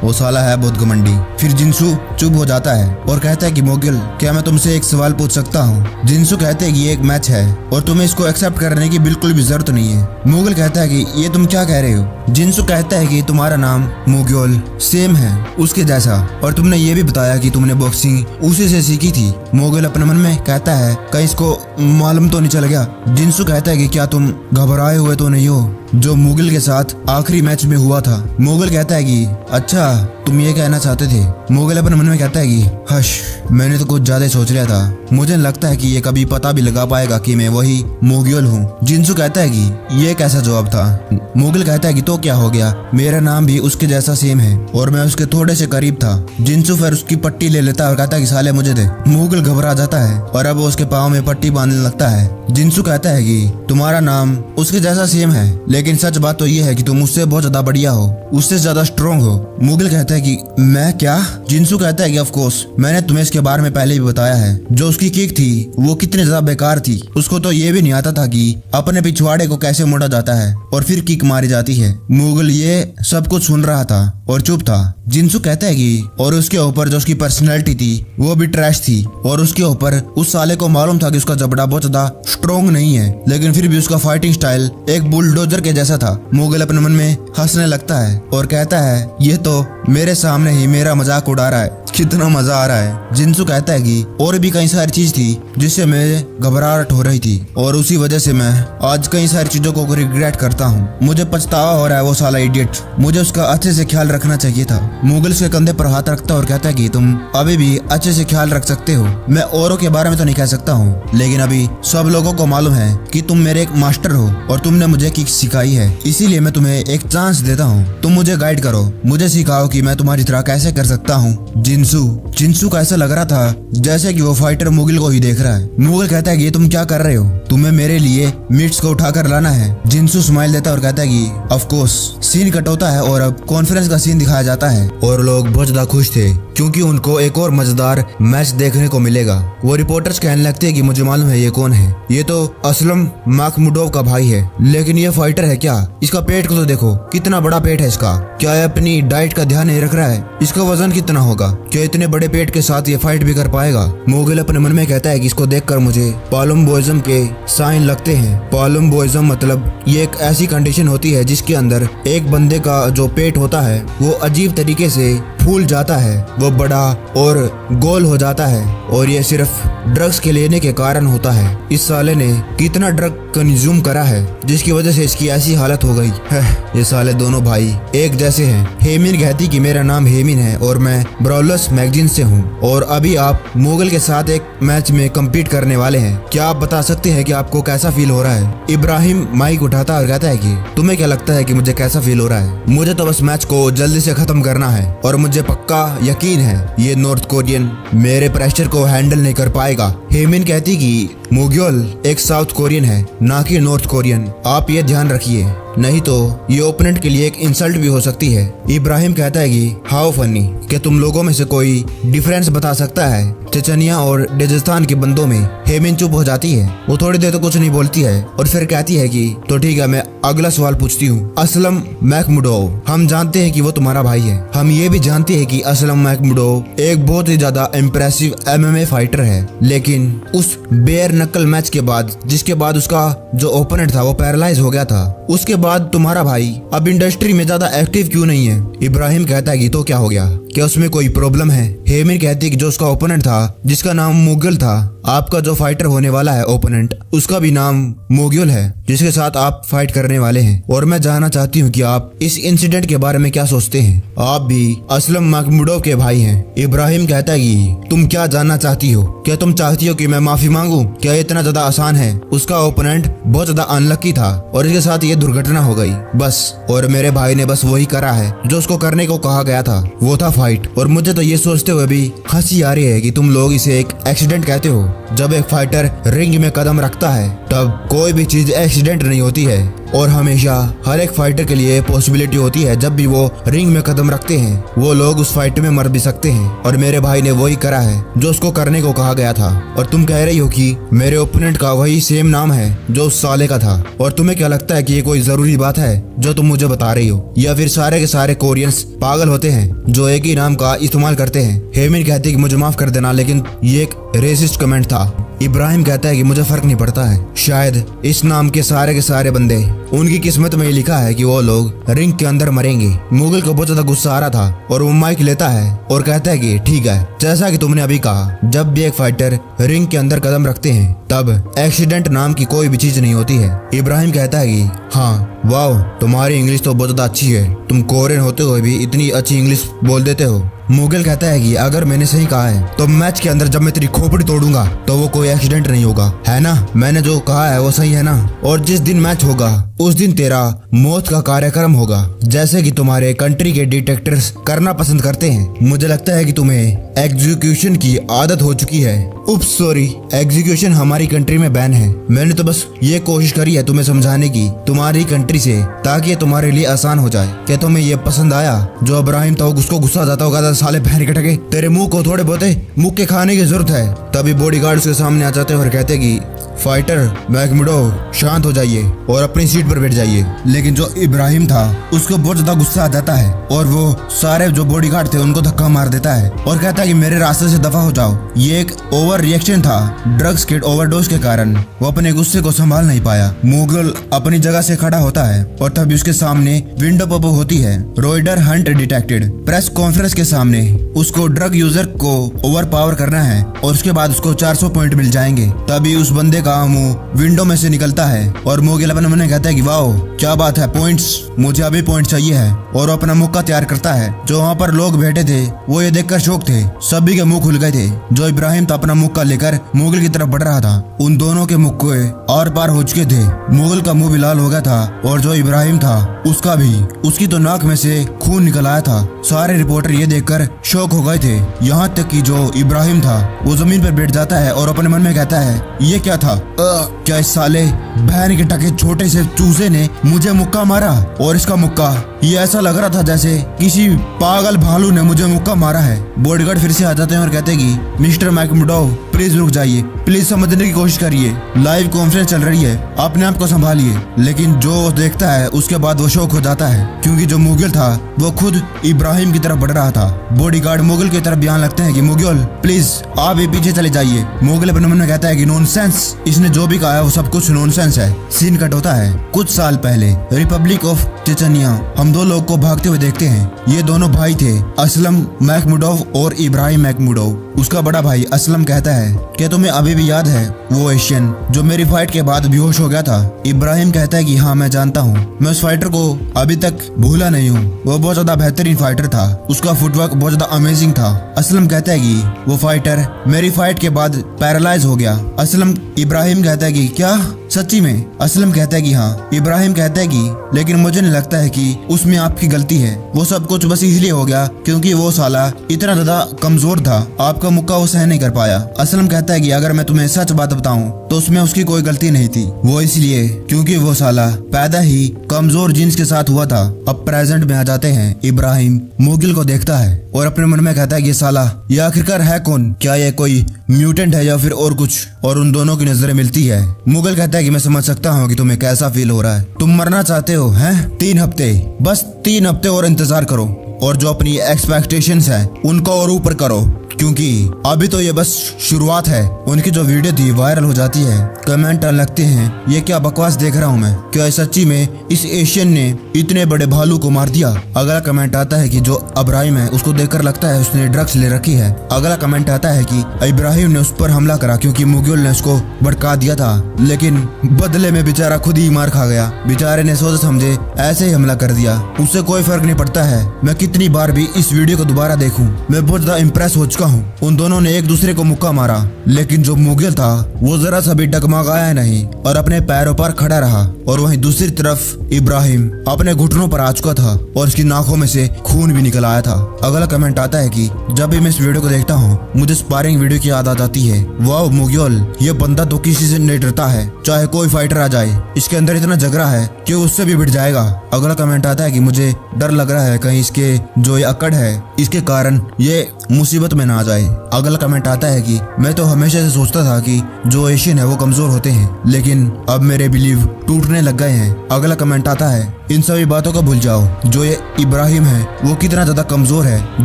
वो साला है बहुत घमंडी। फिर जिंसू चुप हो जाता है और कहता है कि मुगिल, क्या मैं तुमसे एक सवाल पूछ सकता हूँ? जिंसू कहते हैं कि ये एक मैच है और तुम्हें इसको एक्सेप्ट करने की बिल्कुल भी जरूरत नहीं है। मुगिल कहता है कि ये तुम क्या कह रहे हो? जिंसू कहता है कि तुम्हारा नाम मुगिल सेम है उसके जैसा, और तुमने ये भी बताया कि तुमने बॉक्सिंग उसी से सीखी थी। मुगिल अपने मन में कहता है कहीं इसको मालूम तो नहीं चल गया। जिंसू कहता है कि क्या तुम घबराए हुए तो नहीं हो जो मुगिल के साथ आखिरी मैच में हुआ था? मुगिल कहता है कि अच्छा तुम ये कहना चाहते थे। मुगिल अपने मन में कहता है कि हश, मैंने तो कुछ ज्यादा सोच लिया था, मुझे लगता है कि ये कभी पता भी लगा पाएगा कि मैं वही मुगिल हूँ। जिंसू कहता है कि ये कैसा जवाब था? मुगिल कहता है कि तो क्या हो गया, मेरा नाम भी उसके जैसा सेम है और मैं उसके थोड़े से करीब था। जिंसू फिर उसकी पट्टी ले लेता है और कहता है कि साले मुझे दे। मुगिल घबरा जाता है और अब वो उसके पाँव में पट्टी बांधने लगता है। जिंसू कहता है कि तुम्हारा नाम उसके जैसा सेम है, लेकिन सच बात तो ये है कि तुम उससे बहुत ज्यादा बढ़िया हो, उससे ज्यादा स्ट्रॉन्ग हो। मुगिल कहता है कि मैं क्या? जिंसू कहता है कि ऑफ कोर्स मैंने तुम्हें इसके बारे में पहले भी बताया है। जो उसकी किक थी वो कितनी ज्यादा बेकार थी, उसको तो ये भी नहीं आता था कि अपने पिछवाड़े को कैसे मोड़ा जाता है और फिर किक मारी जाती है। मुगिल ये सब कुछ सुन रहा था और चुप था। जिंसू कहता है कि और उसके ऊपर जो उसकी पर्सनैलिटी थी वो भी ट्रैश थी और उसके ऊपर उस साले को मालूम था कि उसका जबड़ा बहुत ज्यादा स्ट्रॉन्ग नहीं है, लेकिन फिर भी उसका फाइटिंग स्टाइल एक बुलडोजर के जैसा था। मुगिल अपने मन में हंसने लगता है और कहता है ये तो मेरे सामने ही मेरा मजाक उड़ा रहा है, कितना मजा आ रहा है। जिंसू कहता है कि और भी कई सारी चीज थी जिससे मैं घबराहट हो रही थी और उसी वजह से मैं आज कई सारी चीजों को रिग्रेट करता हूँ। मुझे पछतावा हो रहा है, वो साला इडियट, मुझे उसका अच्छे से ख्याल रखना चाहिए था। मुगिल उसके कंधे पर हाथ रखता है और कहता है कि तुम अभी भी अच्छे से ख्याल रख सकते हो। मैं औरों के बारे में तो नहीं कह सकता हूँ, लेकिन अभी सब लोगों को मालूम है कि तुम मेरे एक मास्टर हो और तुमने मुझे किक सिखाई है, इसीलिए मैं तुम्हें एक चांस देता हूँ। तुम मुझे गाइड करो, मुझे सिखाओ कि मैं तुम्हारी तरह कैसे कर सकता हूँ। जिंसू का ऐसा लग रहा था जैसे कि वो फाइटर मुगिल को ही देख रहा है। मुगिल कहता है कि तुम क्या कर रहे हो, तुम्हें मेरे लिए मीट्स को उठाकर लाना है। जिंसू स्माइल देता है और कहता है कि ऑफ कोर्स। सीन कट होता है और अब कॉन्फ्रेंस का सीन दिखाया जाता है और लोग बहुत ज्यादा खुश थे क्योंकि उनको एक और मजेदार मैच देखने को मिलेगा। वो रिपोर्टर्स कहने लगते हैं कि मुझे मालूम है ये कौन है, ये तो असलम मैकमुडोव का भाई है, लेकिन ये फाइटर है क्या? इसका पेट को तो देखो, कितना बड़ा पेट है इसका। क्या ये अपनी डाइट का ध्यान नहीं रख रहा है? इसका वजन कितना होगा? क्या इतने बड़े पेट के साथ ये फाइट भी कर पाएगा? मुगिल अपने मन में कहता है कि इसको देखकर मुझे पालुम्बोइज्म के साइन लगते हैं। पालुम्बोइज्म मतलब ये एक ऐसी कंडीशन होती है जिसके अंदर एक बंदे का जो पेट होता है वो अजीब तरीके से फूल जाता है, वो बड़ा और गोल हो जाता है और ये सिर्फ ड्रग्स के लेने के कारण होता है। इस साले ने कितना ड्रग कंज्यूम करा है जिसकी वजह से इसकी ऐसी हालत हो गई है। ये साले दोनों भाई एक जैसे हैं। हेमिन कहती कि मेरा नाम हेमिन है और मैं ब्राउलर्स मैगजीन से हूँ और अभी आप मुगल के साथ एक मैच में कम्पीट करने वाले हैं। क्या आप बता सकते हैं कि आपको कैसा फील हो रहा है? इब्राहिम माइक उठाता और कहता है कि तुम्हें क्या लगता है कि मुझे कैसा फील हो रहा है? मुझे तो बस मैच को जल्दी से खत्म करना है और मुझे पक्का यकीन है ये नॉर्थ कोरियन मेरे प्रेशर को हैंडल नहीं कर पाएगा। हेमिन कहती कि मुगिल एक साउथ कोरियन है, ना कि नॉर्थ कोरियन, आप ये ध्यान रखिए, नहीं तो ये ओपोनेंट के लिए एक इंसल्ट भी हो सकती है। इब्राहिम कहता है कि हाउ फनी, क्या तुम लोगों में से कोई डिफरेंस बता सकता है चेचनिया और डेजिस्तान के बंदों में? हेमिन चुप हो जाती है, वो थोड़ी देर तो कुछ नहीं बोलती है और फिर कहती है कि तो ठीक है, मैं अगला सवाल पूछती हूँ। असलम मैकमुडोव, हम जानते हैं कि वो तुम्हारा भाई है, हम ये भी जानते हैं कि असलम मैकमुडोव एक बहुत ही ज्यादा इम्प्रेसिव MMA फाइटर है, लेकिन उस बेयर नकल मैच के बाद जिसके बाद उसका जो ओपोनेंट था वो पैरालाइज हो गया था, उसके बाद तुम्हारा भाई अब इंडस्ट्री में ज्यादा एक्टिव क्यों नहीं है? इब्राहिम कहता है कि तो क्या हो गया, क्या उसमें कोई प्रॉब्लम है? हेमिन कहती है कि जो उसका ओपोनेंट था जिसका नाम मुगिल था आपका जो फाइटर होने वाला है ओपोनेंट, उसका भी नाम मोग्युल है, जिसके साथ आप फाइट करने वाले हैं। और मैं जानना चाहती हूँ कि आप इस इंसिडेंट के बारे में क्या सोचते हैं। आप भी असलम महमूदोव के भाई हैं। इब्राहिम कहता है कि तुम क्या जानना चाहती हो? क्या तुम चाहती हो कि मैं माफी मांगू? क्या इतना ज्यादा आसान है? उसका ओपोनेंट बहुत ज्यादा अनलकी था और इसके साथ ये दुर्घटना हो गई बस। और मेरे भाई ने बस वही करा है जो उसको करने को कहा गया था, वो था फाइट। और मुझे तो ये सोचते हुए भी हंसी आ रही है कि तुम लोग इसे एक एक्सीडेंट कहते हो। जब एक फाइटर रिंग में कदम रखता है तब कोई भी चीज एक्सीडेंट नहीं होती है और हमेशा हर एक फाइटर के लिए पॉसिबिलिटी होती है जब भी वो रिंग में कदम रखते हैं वो लोग उस फाइट में मर भी सकते हैं। और मेरे भाई ने वही करा है जो उसको करने को कहा गया था। और तुम कह रही हो कि मेरे ओपोनेंट का वही सेम नाम है जो उस साले का था। और तुम्हें क्या लगता है कि ये कोई जरूरी बात है जो तुम मुझे बता रही हो, या फिर सारे के सारे कोरियंस पागल होते हैं जो एक ही नाम का इस्तेमाल करते हैं? हेमिन कहती है कि मुझे माफ कर देना, लेकिन ये एक रेसिस्ट कमेंट था। इब्राहिम कहता है कि मुझे फर्क नहीं पड़ता है, शायद इस नाम के सारे बंदे उनकी किस्मत में लिखा है कि वो लोग रिंग के अंदर मरेंगे। मुगल को बहुत ज्यादा गुस्सा आ रहा था और वो माइक लेता है और कहता है कि ठीक है, जैसा कि तुमने अभी कहा, जब भी एक फाइटर रिंग के अंदर कदम रखते हैं तब एक्सीडेंट नाम की कोई भी चीज नहीं होती है। इब्राहिम कहता है कि हाँ, वाह, तुम्हारी इंग्लिश तो बहुत ज्यादा अच्छी है, तुम कोरियन होते हुए भी इतनी अच्छी इंग्लिश बोल देते हो। मुगल कहता है कि अगर मैंने सही कहा है तो मैच के अंदर जब मैं तेरी खोपड़ी तोड़ूंगा तो वो कोई एक्सीडेंट नहीं होगा, है ना? मैंने जो कहा है वो सही है ना? और जिस दिन मैच होगा उस दिन तेरा मौत का कार्यक्रम होगा, जैसे कि तुम्हारे कंट्री के डिटेक्टर्स करना पसंद करते हैं। मुझे लगता है कि तुम्हें एग्जीक्यूशन की आदत हो चुकी है। उप्स, सॉरी, एग्जीक्यूशन हमारी कंट्री में बैन है। मैंने तो बस ये कोशिश करी है तुम्हें समझाने की तुम्हारी कंट्री से, ताकि ये तुम्हारे लिए आसान हो जाए। क्या तुम्हें ये पसंद आया जो इब्राहिम था उसको गुस्सा आ जाता होगा, साले बहन के टके, तेरे मुंह को थोड़े बहुते मुक्के खाने की जरूरत है। तभी बॉडीगार्ड उसके सामने आ जाते हैं और कहते कि फाइटर महमूदोव, शांत हो जाइए और अपनी सीट पर बैठ जाइए। लेकिन जो इब्राहिम था उसको बहुत ज्यादा गुस्सा आ जाता है और वो सारे जो बॉडीगार्ड थे उनको धक्का मार देता है और कहता है कि मेरे रास्ते से दफा हो जाओ। ये एक ओवर रिएक्शन था ड्रग्स के ओवरडोज के कारण, वो अपने गुस्से को संभाल नहीं पाया। मुगल अपनी जगह से खड़ा होता है और तभी उसके सामने विंडो पॉप होती है। रॉयडर हंट डिटेक्टेड प्रेस कॉन्फ्रेंस के सामने उसको ड्रग यूजर को ओवर पावर करना है और उसके बाद उसको 400 पॉइंट मिल जाएंगे। तभी उस बंदे का मुंह विंडो में से निकलता है और मुगल अपने मन में कहता है कि वाओ, क्या बात है, पॉइंट्स, मुझे अभी पॉइंट चाहिए है। और अपना मुक्का तैयार करता है। जो वहाँ पर लोग बैठे थे वो ये देखकर शौक थे, सभी के मुंह खुल गए थे। जो इब्राहिम था अपना मुक्का लेकर मुगल की तरफ बढ़ रहा था, उन दोनों के मुक्के आर पार हो चुके थे। मुगल का मुंह भी लाल हो गया था और जो इब्राहिम था उसका भी, उसकी तो नाक में से खून निकल आया था। सारे रिपोर्टर ये देखकर शौक हो गए थे, यहाँ तक कि जो इब्राहिम था वो जमीन पर बैठ जाता है और अपने मन में कहता है ये क्या था? क्या इस साले बहन के टके छोटे से चूजे ने मुझे मुक्का मारा? और इसका मुक्का ये ऐसा लग रहा था जैसे किसी पागल भालू ने मुझे मुक्का मारा है। बॉडीगार्ड फिर से आ जाते हैं और कहते हैं कि मिस्टर महमूदोव, प्लीज रुक जाइए, प्लीज समझने की कोशिश करिए, लाइव कॉन्फ्रेंस चल रही है, अपने आप को संभालिए। लेकिन जो देखता है उसके बाद वो शौक हो जाता है, क्योंकि जो मुगल था वो खुद इब्राहिम की तरफ बढ़ रहा था। बॉडीगार्ड मुगल की तरफ बयान लगते हैं कि मुगल प्लीज आप ये पीछे चले जाइए। मुगल अपने मन में कहता है कि नॉनसेंस, इसने जो भी कहा है वो सब कुछ नॉनसेंस है। सीन कट होता है कुछ साल पहले रिपब्लिक ऑफ चेचनिया। हम दो लोग को भागते हुए देखते हैं। ये दोनों भाई थे, असलम महमूदोव और इब्राहिम महमूदोव। उसका बड़ा भाई असलम कहता है क्या तुम्हें अभी भी याद है वो एशियन जो मेरी फाइट के बाद बेहोश हो गया था? इब्राहिम कहता है कि हाँ, मैं जानता हूँ, मैं उस फाइटर को अभी तक भूला नहीं हूँ, वो बहुत ज्यादा बेहतरीन फाइटर था, उसका फुटवर्क बहुत ज्यादा अमेजिंग था। असलम कहता है कि वो फाइटर मेरी फाइट के बाद पैरालाइज हो गया। असलम इब्राहिम कहता है कि क्या सच्ची में? असलम कहता है कि हाँ। इब्राहिम कहता है कि लेकिन मुझे नहीं लगता है कि उसमें आपकी गलती है, वो सब कुछ बस इसलिए हो गया क्योंकि वो साला इतना ज्यादा कमजोर था, आपका मुक्का वो सह नहीं कर पाया। असलम कहता है कि अगर मैं तुम्हें सच बात बताऊं तो उसमें उसकी कोई गलती नहीं थी, वो इसलिए क्योंकि वो साला पैदा ही कमजोर जीन्स के साथ हुआ था। अब प्रेजेंट में आ जाते हैं। इब्राहिम मुगल को देखता है और अपने मन में कहता है कि ये साला ये आखिरकार है कौन? क्या ये कोई म्यूटेंट है या फिर और कुछ? और उन दोनों की नजरें मिलती है। मुगल कहता है कि मैं समझ सकता हूँ कि तुम्हें कैसा फील हो रहा है, तुम मरना चाहते हो हैं? 3 हफ्ते, बस 3 हफ्ते और इंतजार करो और जो अपनी एक्सपेक्टेशंस हैं उनको और ऊपर करो। क्योंकि अभी तो ये बस शुरुआत है। उनकी जो वीडियो थी वायरल हो जाती है, कमेंट लगते हैं ये क्या बकवास देख रहा हूँ मैं, क्या सच्ची में इस एशियन ने इतने बड़े भालू को मार दिया। अगला कमेंट आता है कि जो इब्राहिम है उसको देखकर लगता है उसने ड्रग्स ले रखी है। अगला कमेंट आता है कि इब्राहिम ने उस पर हमला करा क्योंकि मुगल ने उसको भड़का दिया था, लेकिन बदले में बेचारा खुद ही मार खा गया। बेचारे ने सोच समझे ऐसे ही हमला कर दिया, उससे कोई फर्क नहीं पड़ता है। मैं कितनी बार भी इस वीडियो को दोबारा देखूं, मैं बहुत ज्यादा इम्प्रेस हो चुका हूँ। उन दोनों ने एक दूसरे को मुक्का मारा, लेकिन जो मुगल था वो जरा सा भी डगमगाया नहीं और अपने पैरों पर खड़ा रहा। और वहीं दूसरी तरफ इब्राहिम अपने घुटनों पर आ चुका था और उसकी नाकों में से खून भी निकल आया था। अगला कमेंट आता है कि जब भी मैं इस वीडियो को देखता हूँ मुझे स्पारिंग वीडियो की याद आ जाती है। वाह मुगल, ये बंदा तो किसी से नहीं डरता है, चाहे कोई फाइटर आ जाए, इसके अंदर इतना जगरा है कि उससे भी भिड़ जाएगा। अगला कमेंट आता है कि मुझे डर लग रहा है कहीं इसके जो ये अकड़ है इसके कारण ये मुसीबत में ना आ जाए। अगला कमेंट आता है कि मैं तो हमेशा से सोचता था कि जो एशियन है वो कमजोर होते हैं, लेकिन अब मेरे बिलीव टूटने लग गए हैं। अगला कमेंट आता है इन सभी बातों को भूल जाओ, जो ये इब्राहिम है वो कितना ज्यादा कमजोर है।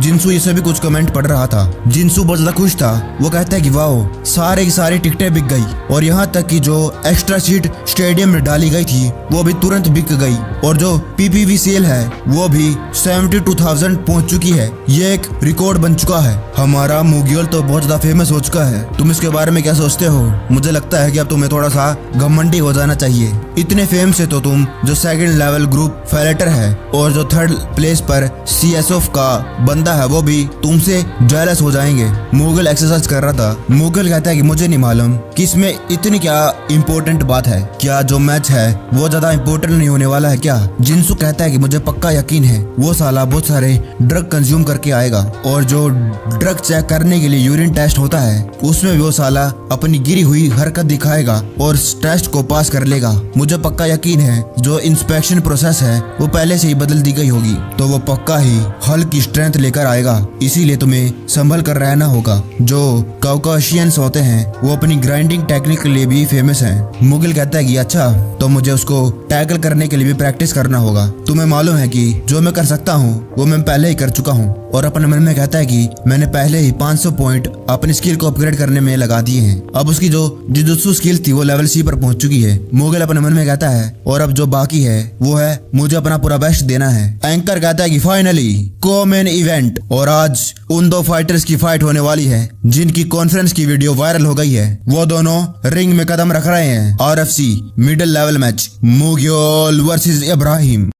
जिनसू ये सभी कुछ कमेंट पढ़ रहा था, जिनसू बहुत ज्यादा खुश था। वो कहता है कि वाह सारे की सारी टिकटें बिक गई और यहाँ तक कि जो एक्स्ट्रा सीट स्टेडियम में डाली गई थी वो भी तुरंत बिक गई, और जो PPV सेल है वो भी 72,000 पहुंच चुकी है। ये एक रिकॉर्ड बन चुका है। हमारा मुगल तो बहुत ज्यादा फेमस हो चुका है। तुम इसके बारे में क्या सोचते हो? मुझे लगता है कि अब तुम्हें थोड़ा सा घमंडी हो जाना चाहिए। इतने फेम से तो तुम जो सेकंड लेवल ग्रुप फाइटर है और जो थर्ड प्लेस पर CSF का बंदा है वो भी तुमसे जेलस हो जाएंगे। मुगल एक्सरसाइज कर रहा था। मुगल कहता है कि मुझे नहीं मालूम कि इसमें इतनी क्या इम्पोर्टेंट बात है, क्या जो मैच है वो ज्यादा इम्पोर्टेंट नहीं होने वाला है क्या? जिनसू कहता है कि मुझे पक्का यकीन है वो साला बहुत सारे ड्रग कंज्यूम करके आएगा, और जो ड्रग चेक करने के लिए यूरिन टेस्ट होता है उसमें भी वो साला अपनी गिरी हुई हरकत दिखाएगा और टेस्ट को पास कर लेगा। मुझे पक्का यकीन है जो इंस्पेक्शन प्रोसेस है वो पहले से ही बदल दी गई होगी, तो वो पक्का ही हल्क की स्ट्रेंथ लेकर आएगा। इसीलिए तुम्हें संभल कर रहना होगा। जो काउकाशियंस होते हैं वो अपनी ग्राइंडिंग टेक्निक के लिए भी फेमस हैं। मुगल कहता है कि अच्छा तो मुझे उसको टैकल करने के लिए भी प्रैक्टिस करना होगा। तुम्हें मालूम है कि जो मैं कर सकता हूँ वो मैं पहले ही कर चुका हूँ। और अपने मन में कहता है कि मैंने पहले ही 500 पॉइंट अपनी स्किल को अपग्रेड करने में लगा दिए हैं। अब उसकी जो जुजुत्सु स्किल थी वो लेवल C पर पहुंच चुकी है। मुगल अपने मन में कहता है और अब जो बाकी है वो है मुझे अपना पूरा बेस्ट देना है। एंकर कहता है कि फाइनली को-मेन इवेंट, और आज उन दो फाइटर्स की फाइट होने वाली है जिनकी कॉन्फ्रेंस की वीडियो वायरल हो गई है। वो दोनों रिंग में कदम रख रहे हैं। RFC middle level match, Mughal versus Ibrahim.